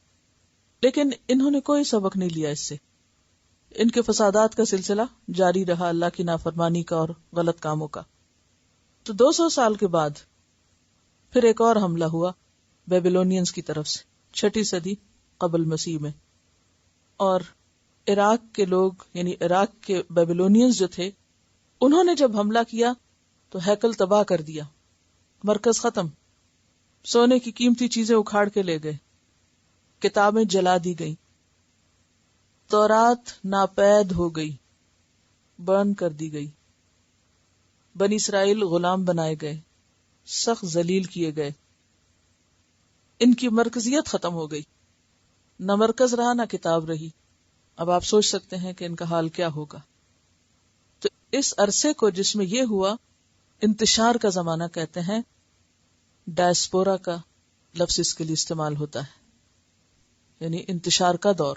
لیکن انہوں نے کوئی سبق نہیں لیا اس سے. ان کے فسادات کا سلسلہ جاری رہا، اللہ کی نافرمانی کا اور غلط کاموں کا. تو 200 سال کے بعد پھر ایک اور حملہ ہوا بیبیلونینز کی طرف سے 6 صدی قبل مسیح میں. اور عراق کے لوگ، یعنی عراق کے بیبیلونینز جو تھے، انہوں نے جب حملہ کیا تو ہیکل تباہ کر دیا، مرکز ختم، سونے کی قیمتی چیزیں اکھاڑ کے لے گئے، کتابیں جلا دی گئیں، تورات ناپید ہو گئی، برن کر دی گئی، بنی اسرائیل غلام بنائے گئے، سخت ذلیل کیے گئے. ان کی مرکزیت ختم ہو گئی، نہ مرکز رہا نہ کتاب رہی. اب آپ سوچ سکتے ہیں کہ ان کا حال کیا ہوگا. تو اس عرصے کو جس میں یہ ہوا، انتشار کا زمانہ کہتے ہیں. ڈائسپورا کا لفظ اس کے لیے استعمال ہوتا ہے، یعنی انتشار کا دور.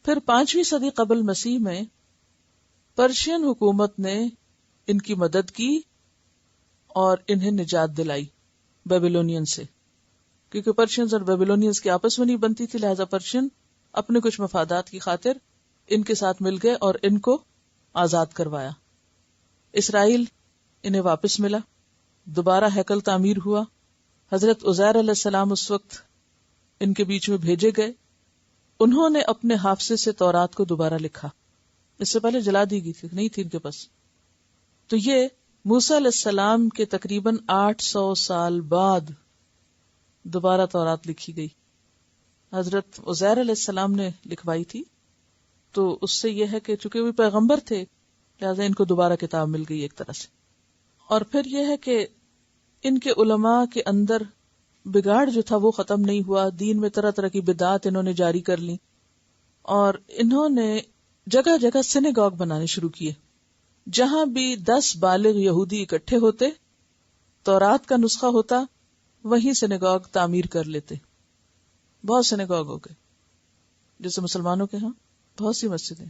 پھر 5ویں صدی قبل مسیح میں پرشین حکومت نے ان کی مدد کی اور انہیں نجات دلائی بیبیلونین سے، کیونکہ پرشینز اور بیبیلونینز کی آپس میں نہیں بنتی تھی. لہذا پرشین اپنے کچھ مفادات کی خاطر ان کے ساتھ مل گئے اور ان کو آزاد کروایا. اسرائیل انہیں واپس ملا، دوبارہ ہیکل تعمیر ہوا. حضرت عزیر علیہ السلام اس وقت ان کے بیچ میں بھیجے گئے. انہوں نے اپنے حافظے سے تورات کو دوبارہ لکھا. اس سے پہلے جلا دی گئی تھی، نہیں تھی ان کے پاس. تو یہ موسیٰ علیہ السلام کے تقریباً 800 سال بعد دوبارہ تورات لکھی گئی. حضرت عزیر علیہ السلام نے لکھوائی تھی. تو اس سے یہ ہے کہ چونکہ وہ پیغمبر تھے لہذا ان کو دوبارہ کتاب مل گئی ایک طرح سے. اور پھر یہ ہے کہ ان کے علماء کے اندر بگاڑ جو تھا وہ ختم نہیں ہوا. دین میں طرح طرح کی بدعات انہوں نے جاری کر لی اور انہوں نے جگہ جگہ سینیگاگ بنانے شروع کیے. جہاں بھی 10 بالغ یہودی اکٹھے ہوتے، تورات کا نسخہ ہوتا، وہیں سینیگاگ تعمیر کر لیتے. بہت سینیگاگ ہو گئے. جیسے مسلمانوں کے ہاں بہت سی مسجدیں،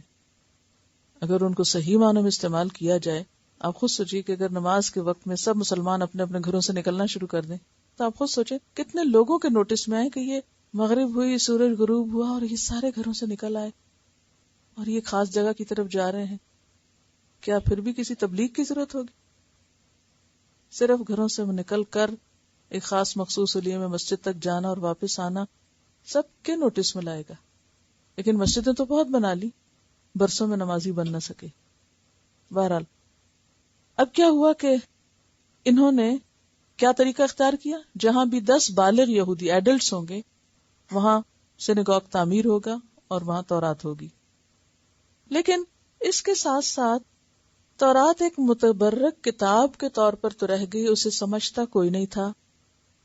اگر ان کو صحیح معنوں میں استعمال کیا جائے آپ خود سوچیے کہ اگر نماز کے وقت میں سب مسلمان اپنے اپنے گھروں سے نکلنا شروع کر دیں تو آپ خود سوچیں کتنے لوگوں کے نوٹس میں آئے کہ یہ مغرب ہوئی، سورج غروب ہوا اور یہ سارے گھروں سے نکل آئے اور یہ خاص جگہ کی طرف جا رہے ہیں. کیا پھر بھی کسی تبلیغ کی ضرورت ہوگی؟ صرف گھروں سے نکل کر ایک خاص مخصوص علیہ میں مسجد تک جانا اور واپس آنا سب کے نوٹس میں لائے گا. لیکن مسجدیں تو بہت بنا لی، برسوں میں نمازی بن نہ سکے. بہرحال اب کیا ہوا کہ انہوں نے کیا طریقہ اختیار کیا؟ جہاں بھی 10 بالغ یہودی ایڈلٹس ہوں گے وہاں سینیگوگ تعمیر ہوگا اور وہاں تورات ہوگی. لیکن اس کے ساتھ ساتھ تورات ایک متبرک کتاب کے طور پر تو رہ گئی، اسے سمجھتا کوئی نہیں تھا.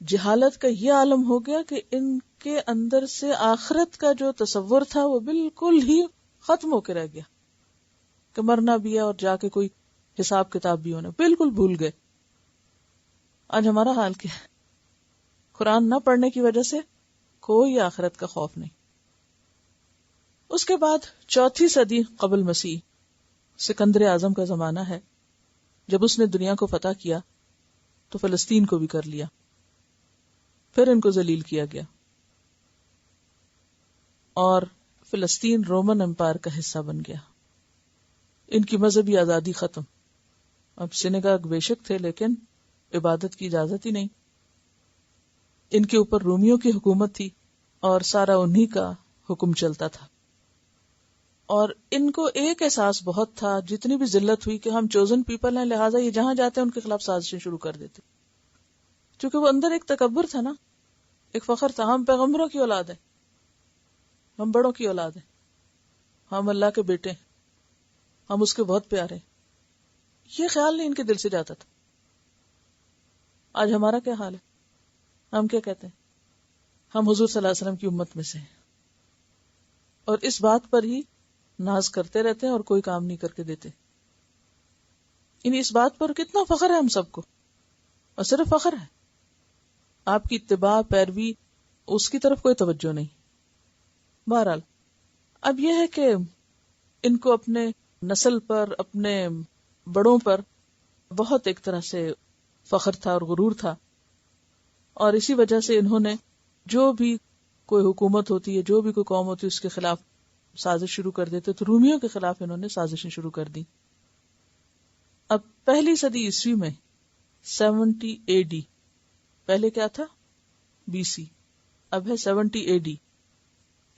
جہالت کا یہ عالم ہو گیا کہ ان کے اندر سے آخرت کا جو تصور تھا وہ بالکل ہی ختم ہو کے رہ گیا کہ مرنا بھی ہے اور جا کے کوئی حساب کتاب بھی ہونا، بالکل بھول گئے. آج ہمارا حال کیا ہے؟ قرآن نہ پڑھنے کی وجہ سے کوئی آخرت کا خوف نہیں. اس کے بعد 4 صدی قبل مسیح سکندر اعظم کا زمانہ ہے. جب اس نے دنیا کو فتح کیا تو فلسطین کو بھی کر لیا، پھر ان کو ذلیل کیا گیا اور فلسطین رومن امپائر کا حصہ بن گیا. ان کی مذہبی آزادی ختم. اب سینیگاگ بے شک تھے لیکن عبادت کی اجازت ہی نہیں. ان کے اوپر رومیوں کی حکومت تھی اور سارا انہی کا حکم چلتا تھا. اور ان کو ایک احساس بہت تھا، جتنی بھی ذلت ہوئی، کہ ہم چوزن پیپل ہیں، لہٰذا یہ جہاں جاتے ہیں ان کے خلاف سازشیں شروع کر دیتے. چونکہ وہ اندر ایک تکبر تھا نا، ایک فخر تھا، ہم پیغمبروں کی اولاد ہیں، ہم بڑوں کی اولاد ہیں، ہم اللہ کے بیٹے ہیں، ہم اس کے بہت پیارے ہیں. یہ خیال نہیں ان کے دل سے جاتا تھا. آج ہمارا کیا حال ہے؟ ہم کیا کہتے ہیں؟ ہم حضور صلی اللہ علیہ وسلم کی امت میں سے ہیں اور اس بات پر ہی ناز کرتے رہتے ہیں اور کوئی کام نہیں کر کے دیتے. یعنی اس بات پر کتنا فخر ہے ہم سب کو، اور صرف فخر ہے، آپ کی اتباع پیروی اس کی طرف کوئی توجہ نہیں. بہرحال اب یہ ہے کہ ان کو اپنے نسل پر، اپنے بڑوں پر بہت ایک طرح سے فخر تھا اور غرور تھا، اور اسی وجہ سے انہوں نے جو بھی کوئی حکومت ہوتی ہے، جو بھی کوئی قوم ہوتی ہے، اس کے خلاف سازش شروع کر دیتے. تو رومیوں کے خلاف انہوں نے سازشیں شروع کر دی. اب پہلی صدی عیسوی میں 70 AD، پہلے کیا تھا؟ BC، اب ہے 70 AD.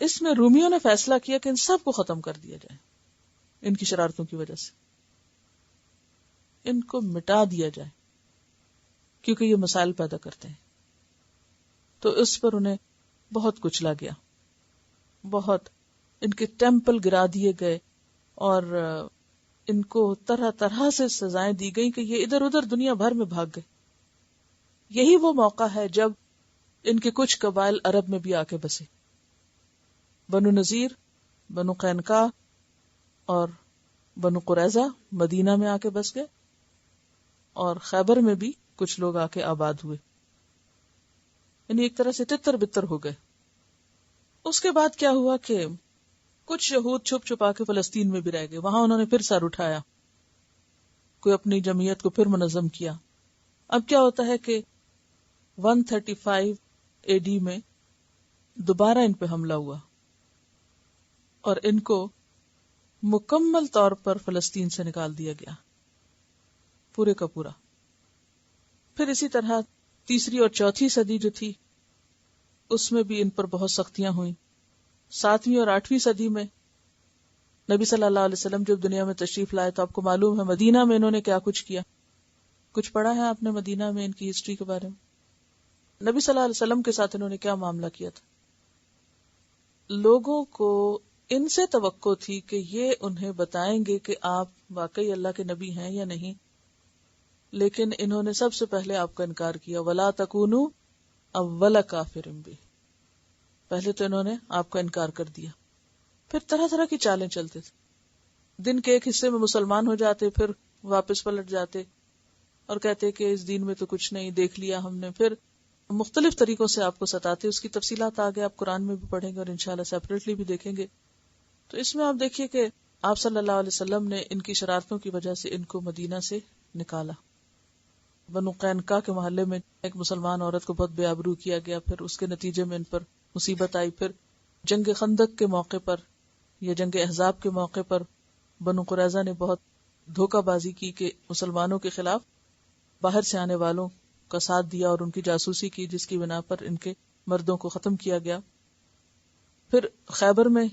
اس میں رومیوں نے فیصلہ کیا کہ ان سب کو ختم کر دیا جائے. ان کی شرارتوں کی وجہ سے ان کو مٹا دیا جائے، کیونکہ یہ مسائل پیدا کرتے ہیں. تو اس پر انہیں بہت کچلا گیا، بہت. ان کے ٹیمپل گرا دیے گئے اور ان کو طرح طرح سے سزائیں دی گئیں کہ یہ ادھر ادھر دنیا بھر میں بھاگ گئے. یہی وہ موقع ہے جب ان کے کچھ قبائل عرب میں بھی آ کے بسے. بنو نذیر، بنو قینقاع اور بنو قریظہ مدینہ میں آ کے بس گئے، اور خیبر میں بھی کچھ لوگ آ کے آباد ہوئے. یعنی ایک طرح سے تتر بتر ہو گئے. اس کے بعد کیا ہوا کہ کچھ یہود چھپ چھپا کے فلسطین میں بھی رہ گئے. وہاں انہوں نے پھر سر اٹھایا، کوئی اپنی جمعیت کو پھر منظم کیا. اب کیا ہوتا ہے کہ 135 AD میں دوبارہ ان پہ حملہ ہوا اور ان کو مکمل طور پر فلسطین سے نکال دیا گیا، پورے کا پورا. پھر اسی طرح 3 اور 4 صدی جو تھی اس میں بھی ان پر بہت سختیاں ہوئیں. 7ویں اور 8ویں صدی میں نبی صلی اللہ علیہ وسلم جب دنیا میں تشریف لائے تو آپ کو معلوم ہے مدینہ میں انہوں نے کیا کچھ کیا. کچھ پڑھا ہے آپ نے مدینہ میں ان کی ہسٹری کے بارے میں؟ نبی صلی اللہ علیہ وسلم کے ساتھ انہوں نے کیا معاملہ کیا تھا؟ لوگوں کو ان سے توقع تھی کہ یہ انہیں بتائیں گے کہ آپ واقعی اللہ کے نبی ہیں یا نہیں، لیکن انہوں نے سب سے پہلے آپ کا انکار کیا. وَلَا تَكُونُوا أَوَّلَ كَافِرٍ بِهِ، پہلے تو انہوں نے آپ کا انکار کر دیا. پھر طرح طرح کی چالیں چلتے تھے. دن کے ایک حصے میں مسلمان ہو جاتے، پھر واپس پلٹ جاتے اور کہتے کہ اس دین میں تو کچھ نہیں، دیکھ لیا ہم نے. پھر مختلف طریقوں سے آپ کو ستاتے. اس کی تفصیلات آگے آپ قرآن میں بھی پڑھیں گے اور انشاءاللہ سیپریٹلی بھی دیکھیں گے. تو اس میں آپ دیکھیے کہ آپ صلی اللہ علیہ وسلم نے ان کی شرارتوں کی وجہ سے ان کو مدینہ سے نکالا. بنو قینقاع کے محلے میں ایک مسلمان عورت کو بہت بے آبرو کیا گیا، پھر اس کے نتیجے میں ان پر مصیبت آئی. پھر جنگ خندق کے موقع پر یا جنگ احزاب کے موقع پر بنو قریظہ نے بہت دھوکہ بازی کی کہ مسلمانوں کے خلاف باہر سے آنے والوں کا ساتھ دیا اور ان کی جاسوسی کی، جس کی بنا پر ان کے مردوں کو ختم کیا گیا. پھر خیبر میں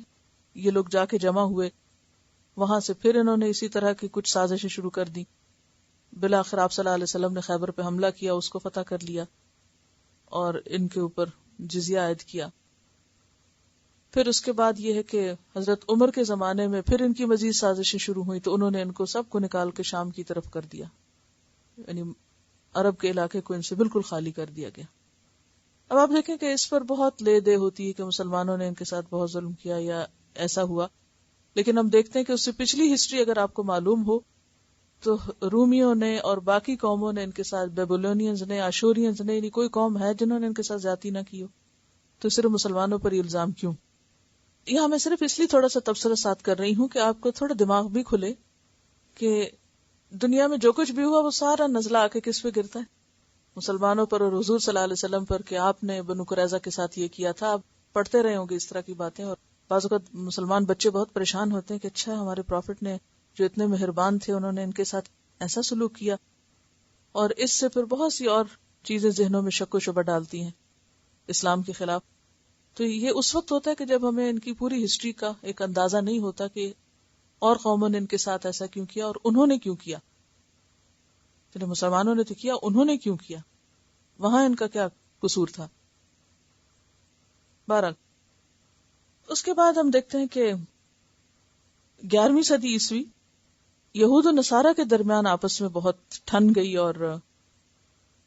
یہ لوگ جا کے جمع ہوئے، وہاں سے پھر انہوں نے اسی طرح کی کچھ سازشیں شروع کر دی. بالآخر آپ صلی اللہ علیہ وسلم نے خیبر پہ حملہ کیا، اس کو فتح کر لیا اور ان کے اوپر جزیہ عائد کیا. پھر اس کے بعد یہ ہے کہ حضرت عمر کے زمانے میں پھر ان کی مزید سازشیں شروع ہوئی، تو انہوں نے ان کو سب کو نکال کے شام کی طرف کر دیا، یعنی عرب کے علاقے کو ان سے بالکل خالی کر دیا گیا. اب آپ دیکھیں کہ اس پر بہت لے دے ہوتی ہے کہ مسلمانوں نے ان کے ساتھ بہت ظلم کیا یا ایسا ہوا، لیکن ہم دیکھتے ہیں کہ اس سے پچھلی ہسٹری اگر آپ کو معلوم ہو تو رومیوں نے اور باقی قوموں نے ان کے ساتھ، بیبلونینز نے، آشورینز نے، یعنی کوئی قوم ہے جنہوں نے ان کے ساتھ زیادتی نہ کی ہو، تو صرف مسلمانوں پر یہ الزام کیوں؟ یہاں میں صرف اس لیے تھوڑا سا تبصرہ ساتھ کر رہی ہوں کہ آپ کو تھوڑا دماغ بھی کھلے کہ دنیا میں جو کچھ بھی ہوا وہ سارا نزلہ آ کے کس پہ گرتا ہے؟ مسلمانوں پر اور حضور صلی اللہ علیہ وسلم پر، کہ آپ نے بنو قریظہ کے ساتھ یہ کیا تھا. آپ پڑھتے رہے ہوں گے اس طرح کی باتیں، اور بعض اوقات مسلمان بچے بہت پریشان ہوتے ہیں کہ اچھا ہمارے پروفٹ نے جو اتنے مہربان تھے انہوں نے ان کے ساتھ ایسا سلوک کیا، اور اس سے پھر بہت سی اور چیزیں ذہنوں میں شک و شبہ ڈالتی ہیں اسلام کے خلاف. تو یہ اس وقت ہوتا ہے کہ جب ہمیں ان کی پوری ہسٹری کا ایک اندازہ نہیں ہوتا کہ اور قوموں نے ان کے ساتھ ایسا کیوں کیا اور انہوں نے کیوں کیا. چلے مسلمانوں نے تو کیا، انہوں نے کیوں کیا، وہاں ان کا کیا قصور تھا. بہرحال اس کے بعد ہم دیکھتے ہیں کہ 11ویں صدی عیسوی یہود و نصارہ کے درمیان آپس میں بہت ٹھن گئی، اور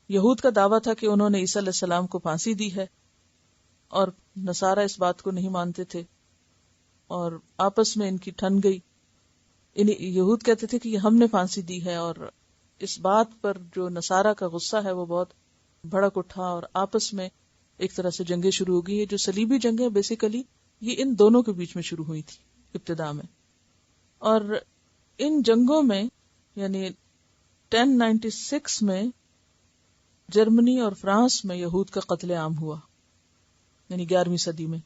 یہود کا دعویٰ تھا کہ انہوں نے عیسیٰ علیہ السلام کو پھانسی دی ہے، اور نصارہ اس بات کو نہیں مانتے تھے، اور آپس میں ان کی ٹھن گئی. یعنی یہود کہتے تھے کہ ہم نے پھانسی دی ہے، اور اس بات پر جو نصارہ کا غصہ ہے وہ بہت بھڑک اٹھا، اور آپس میں ایک طرح سے جنگیں شروع ہو گئی. یہ جو صلیبی جنگیں بیسیکلی یہ ان دونوں کے بیچ میں شروع ہوئی تھی ابتدا میں، اور ان جنگوں میں یعنی 1096 میں جرمنی اور فرانس میں یہود کا قتل عام ہوا، یعنی 11ویں صدی میں.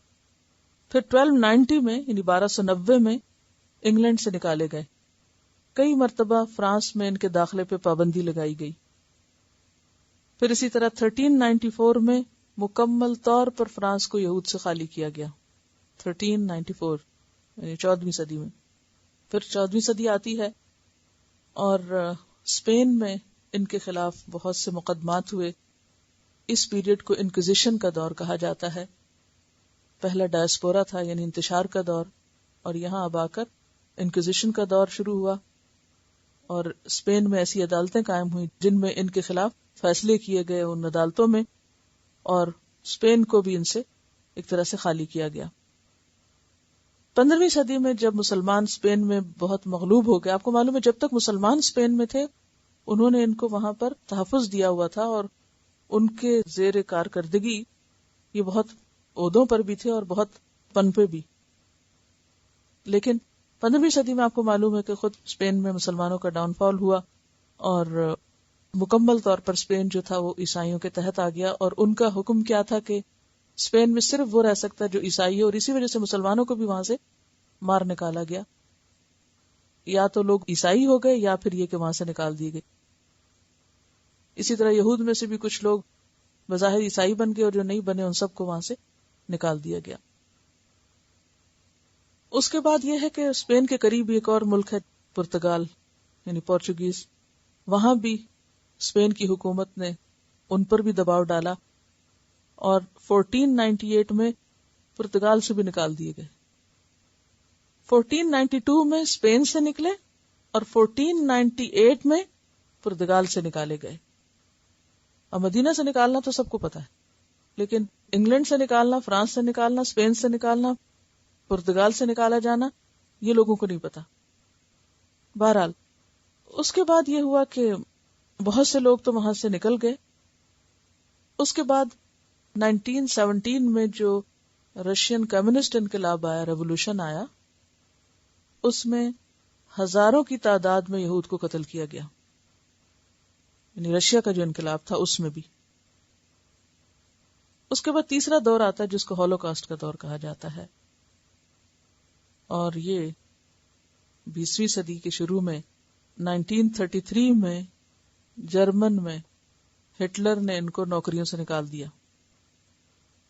پھر 1290 میں یعنی 1290 میں انگلینڈ سے نکالے گئے. کئی مرتبہ فرانس میں ان کے داخلے پہ پابندی لگائی گئی. پھر اسی طرح 1394 میں مکمل طور پر فرانس کو یہود سے خالی کیا گیا. 1394 یعنی 14ویں صدی میں. پھر 14ویں صدی آتی ہے اور اسپین میں ان کے خلاف بہت سے مقدمات ہوئے. اس پیریڈ کو انکوزیشن کا دور کہا جاتا ہے. پہلا ڈائسپورا تھا یعنی انتشار کا دور، اور یہاں اب آ کر انکوزیشن کا دور شروع ہوا، اور اسپین میں ایسی عدالتیں قائم ہوئی جن میں ان کے خلاف فیصلے کیے گئے ان عدالتوں میں، اور اسپین کو بھی ان سے ایک طرح سے خالی کیا گیا. 15ویں صدی میں جب مسلمان اسپین میں بہت مغلوب ہو گئے، آپ کو معلوم ہے جب تک مسلمان اسپین میں تھے انہوں نے ان کو وہاں پر تحفظ دیا ہوا تھا، اور ان کے زیر کارکردگی یہ بہت عہدوں پر بھی تھے اور بہت پن پہ بھی. لیکن 15ویں صدی میں آپ کو معلوم ہے کہ خود اسپین میں مسلمانوں کا ڈاؤن فال ہوا، اور مکمل طور پر اسپین جو تھا وہ عیسائیوں کے تحت آ گیا. اور ان کا حکم کیا تھا کہ اسپین میں صرف وہ رہ سکتا ہے جو عیسائی ہے، اور اسی وجہ سے مسلمانوں کو بھی وہاں سے مار نکالا گیا. یا تو لوگ عیسائی ہو گئے یا پھر یہ کہ وہاں سے نکال دیے گئے. اسی طرح یہود میں سے بھی کچھ لوگ بظاہر عیسائی بن گئے، اور جو نہیں بنے ان سب کو وہاں سے نکال دیا گیا. اس کے بعد یہ ہے کہ اسپین کے قریب ایک اور ملک ہے پرتگال یعنی پورچوگیز. وہاں بھی اسپین کی حکومت نے ان پر بھی دباؤ ڈالا، اور 1498 میں پرتگال سے بھی نکال دیے گئے. 1492 میں اسپین سے نکلے اور 1498 میں پرتگال سے نکالے گئے. اب مدینہ سے نکالنا تو سب کو پتا ہے، لیکن انگلینڈ سے نکالنا، فرانس سے نکالنا، اسپین سے نکالنا، پرتگال سے نکالا جانا، یہ لوگوں کو نہیں پتا. بہرحال اس کے بعد یہ ہوا کہ بہت سے لوگ تو وہاں سے نکل گئے. اس کے بعد 1917 میں جو رشین کمیونسٹ انقلاب آیا، ریولوشن آیا، اس میں ہزاروں کی تعداد میں یہود کو قتل کیا گیا، یعنی رشیا کا جو انقلاب تھا اس میں بھی. اس کے بعد تیسرا دور آتا ہے جس کو ہولوکاسٹ کا دور کہا جاتا ہے، اور یہ 20ویں صدی کے شروع میں 1933 میں جرمن میں ہٹلر نے ان کو نوکریوں سے نکال دیا.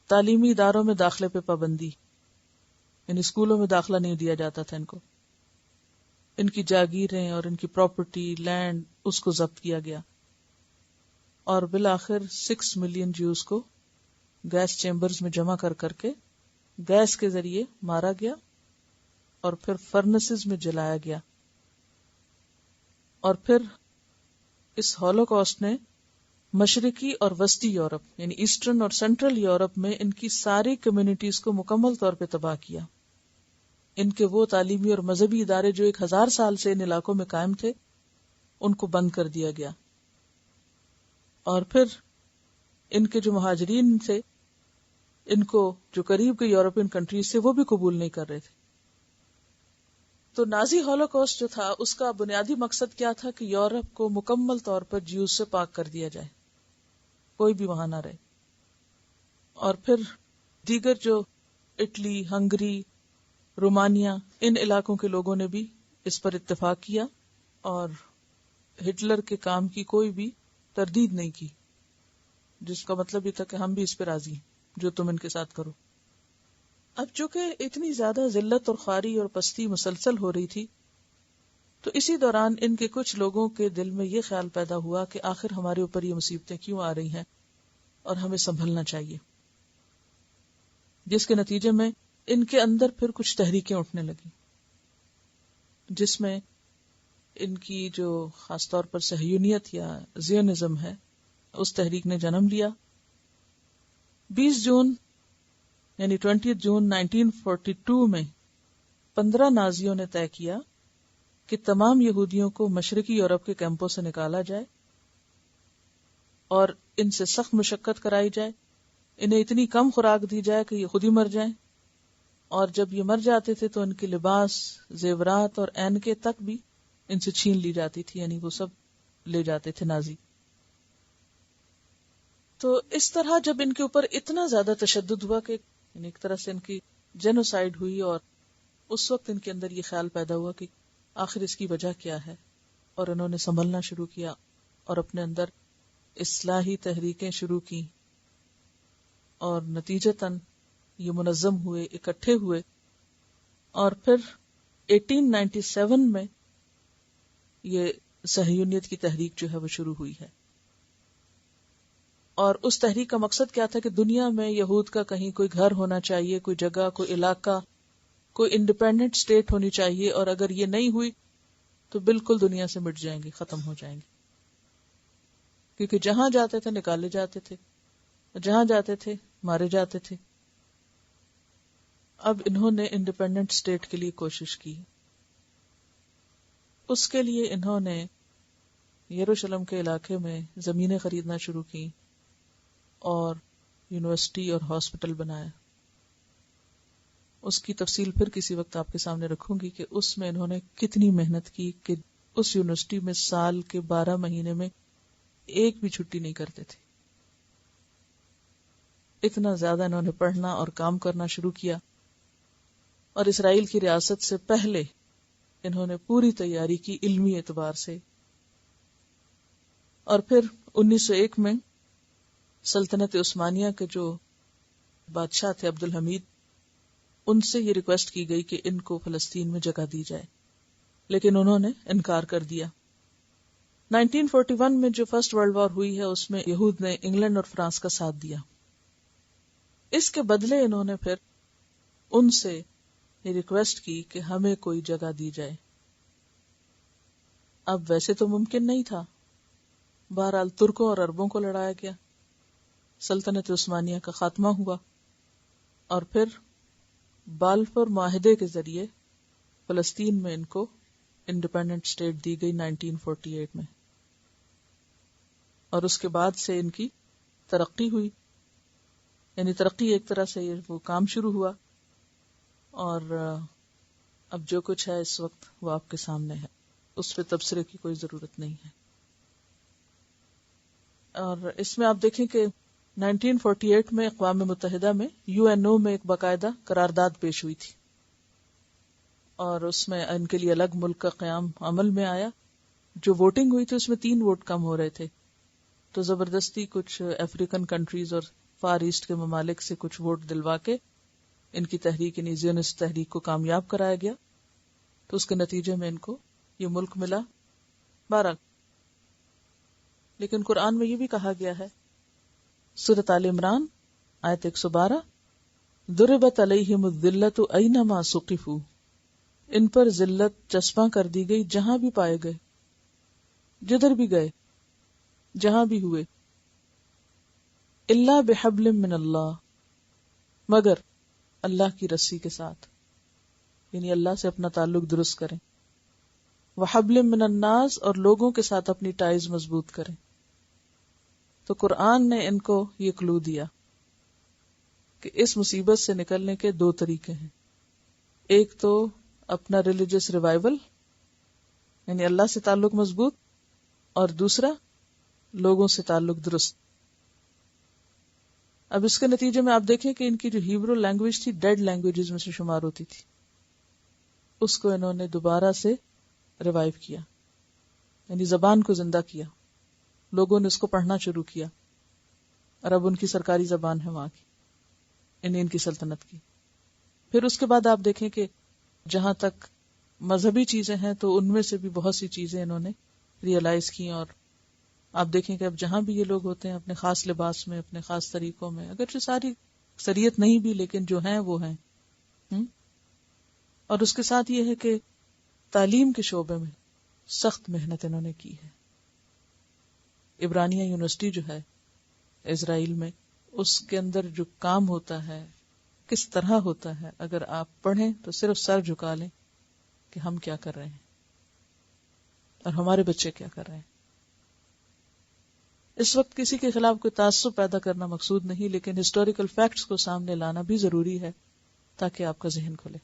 تعلیمی اداروں میں داخلے پہ پابندی، یعنی اسکولوں میں داخلہ نہیں دیا جاتا تھا ان کو. ان کی جاگیریں اور ان کی پراپرٹی لینڈ اس کو ضبط کیا گیا، اور بالآخر 6 ملین جیوز کو گیس چیمبرز میں جمع کر کر کے گیس کے ذریعے مارا گیا اور پھر فرنسز میں جلایا گیا. اور پھر اس ہولوکاسٹ نے مشرقی اور وسطی یورپ یعنی ایسٹرن اور سینٹرل یورپ میں ان کی ساری کمیونٹیز کو مکمل طور پہ تباہ کیا. ان کے وہ تعلیمی اور مذہبی ادارے جو 1000 سال سے ان علاقوں میں قائم تھے ان کو بند کر دیا گیا. اور پھر ان کے جو مہاجرین تھے ان کو جو قریب کے یورپین کنٹریز تھے وہ بھی قبول نہیں کر رہے تھے. تو نازی ہولوکاسٹ جو تھا اس کا بنیادی مقصد کیا تھا کہ یورپ کو مکمل طور پر جیوز سے پاک کر دیا جائے، کوئی بھی وہاں نہ رہے. اور پھر دیگر جو اٹلی، ہنگری، رومانیہ، ان علاقوں کے لوگوں نے بھی اس پر اتفاق کیا اور ہٹلر کے کام کی کوئی بھی تردید نہیں کی، جس کا مطلب یہ تھا کہ ہم بھی اس پہ راضی ہیں جو تم ان کے ساتھ کرو. اب چونکہ اتنی زیادہ ذلت اور خواری اور پستی مسلسل ہو رہی تھی تو اسی دوران ان کے کچھ لوگوں کے دل میں یہ خیال پیدا ہوا کہ آخر ہمارے اوپر یہ مصیبتیں کیوں آ رہی ہیں اور ہمیں سنبھلنا چاہیے، جس کے نتیجے میں ان کے اندر پھر کچھ تحریکیں اٹھنے لگیں، جس میں ان کی جو خاص طور پر صہیونیت یا زیونزم ہے اس تحریک نے جنم لیا. 20 جون یعنی 20 جون 1942 میں 15 نازیوں نے طے کیا کہ تمام یہودیوں کو مشرقی یورپ کے کیمپوں سے نکالا جائے اور ان سے سخت مشقت کرائی جائے، انہیں اتنی کم خوراک دی جائے کہ یہ خود ہی مر جائیں، اور جب یہ مر جاتے تھے تو ان کے لباس، زیورات اور اینکیں تک بھی ان سے چھین لی جاتی تھی، یعنی وہ سب لے جاتے تھے نازی. تو اس طرح جب ان کے اوپر اتنا زیادہ تشدد ہوا کہ ایک طرح سے ان کی جینوسائیڈ ہوئی، اور اس وقت ان کے اندر یہ خیال پیدا ہوا کہ آخر اس کی وجہ کیا ہے، اور انہوں نے سنبھلنا شروع کیا اور اپنے اندر اصلاحی تحریکیں شروع کی، اور نتیجتاً یہ منظم ہوئے، اکٹھے ہوئے، اور پھر 1897 میں یہ صہیونیت کی تحریک جو ہے وہ شروع ہوئی ہے. اور اس تحریک کا مقصد کیا تھا کہ دنیا میں یہود کا کہیں کوئی گھر ہونا چاہیے، کوئی جگہ، کوئی علاقہ، کوئی انڈیپینڈنٹ اسٹیٹ ہونی چاہیے، اور اگر یہ نہیں ہوئی تو بالکل دنیا سے مٹ جائیں گے، ختم ہو جائیں گے، کیونکہ جہاں جاتے تھے نکالے جاتے تھے، جہاں جاتے تھے مارے جاتے تھے. اب انہوں نے انڈیپینڈنٹ اسٹیٹ کے لیے کوشش کی. اس کے لیے انہوں نے یروشلم کے علاقے میں زمینیں خریدنا شروع کی اور یونیورسٹی اور ہاسپٹل بنایا. اس کی تفصیل پھر کسی وقت آپ کے سامنے رکھوں گی کہ اس میں انہوں نے کتنی محنت کی کہ اس یونیورسٹی میں سال کے 12 مہینے میں ایک بھی چھٹی نہیں کرتے تھے. اتنا زیادہ انہوں نے پڑھنا اور کام کرنا شروع کیا، اور اسرائیل کی ریاست سے پہلے انہوں نے پوری تیاری کی علمی اعتبار سے. اور پھر 1901 میں سلطنت عثمانیہ کے جو بادشاہ تھے عبد الحمید، ان سے یہ ریکویسٹ کی گئی کہ ان کو فلسطین میں جگہ دی جائے، لیکن انہوں نے انکار کر دیا. 1941 میں جو فرسٹ ورلڈ وار ہوئی ہے اس میں یہود نے انگلینڈ اور فرانس کا ساتھ دیا. اس کے بدلے انہوں نے پھر ان سے یہ ریکویسٹ کی کہ ہمیں کوئی جگہ دی جائے. اب ویسے تو ممکن نہیں تھا، بہرحال ترکوں اور عربوں کو لڑایا گیا، سلطنت عثمانیہ کا خاتمہ ہوا، اور پھر بالفور معاہدے کے ذریعے فلسطین میں ان کو انڈیپینڈنٹ اسٹیٹ دی گئی 1948 میں. اور اس کے بعد سے ان کی ترقی ہوئی، یعنی ترقی ایک طرح سے وہ کام شروع ہوا، اور اب جو کچھ ہے اس وقت وہ آپ کے سامنے ہے، اس پہ تبصرے کی کوئی ضرورت نہیں ہے. اور اس میں آپ دیکھیں کہ 1948 میں اقوام متحدہ میں UNO میں ایک باقاعدہ قرارداد پیش ہوئی تھی، اور اس میں ان کے لیے الگ ملک کا قیام عمل میں آیا. جو ووٹنگ ہوئی تھی اس میں 3 ووٹ کم ہو رہے تھے، تو زبردستی کچھ افریقن کنٹریز اور فار ایسٹ کے ممالک سے کچھ ووٹ دلوا کے ان کی تحریک یعنی زیونسٹ تحریک کو کامیاب کرایا گیا. تو اس کے نتیجے میں ان کو یہ ملک ملا 12. لیکن قرآن میں یہ بھی کہا گیا ہے، سورۃ آل عمران آیت 112، ضربت علیہم الذلۃ اینما ثقفوا، ان پر ذلت چسپاں کر دی گئی جہاں بھی پائے گئے، جدھر بھی گئے، جہاں بھی ہوئے. الا بحبل من اللہ، مگر اللہ کی رسی کے ساتھ، یعنی اللہ سے اپنا تعلق درست کریں. وحبل من الناس، اور لوگوں کے ساتھ اپنی ٹائز مضبوط کریں. تو قرآن نے ان کو یہ کلو دیا کہ اس مصیبت سے نکلنے کے 2 طریقے ہیں. ایک تو اپنا ریلیجس ریوائول، یعنی اللہ سے تعلق مضبوط، اور دوسرا لوگوں سے تعلق درست. اب اس کے نتیجے میں آپ دیکھیں کہ ان کی جو ہیبرو لینگویج تھی ڈیڈ لینگویجز میں سے شمار ہوتی تھی، اس کو انہوں نے دوبارہ سے ریوائیو کیا، یعنی زبان کو زندہ کیا. لوگوں نے اس کو پڑھنا شروع کیا، اور اب ان کی سرکاری زبان ہے وہاں کی، ان کی سلطنت کی. پھر اس کے بعد آپ دیکھیں کہ جہاں تک مذہبی چیزیں ہیں تو ان میں سے بھی بہت سی چیزیں انہوں نے ریئلائز کی. اور آپ دیکھیں کہ اب جہاں بھی یہ لوگ ہوتے ہیں اپنے خاص لباس میں، اپنے خاص طریقوں میں، اگرچہ ساری اکثریت نہیں بھی لیکن جو ہیں وہ ہیں. اور اس کے ساتھ یہ ہے کہ تعلیم کے شعبے میں سخت محنت انہوں نے کی ہے. عبرانیہ یونیورسٹی جو ہے اسرائیل میں، اس کے اندر جو کام ہوتا ہے کس طرح ہوتا ہے، اگر آپ پڑھیں تو صرف سر جھکا لیں کہ ہم کیا کر رہے ہیں اور ہمارے بچے کیا کر رہے ہیں. اس وقت کسی کے خلاف کوئی تعصب پیدا کرنا مقصود نہیں، لیکن ہسٹوریکل فیکٹس کو سامنے لانا بھی ضروری ہے تاکہ آپ کا ذہن کھلے.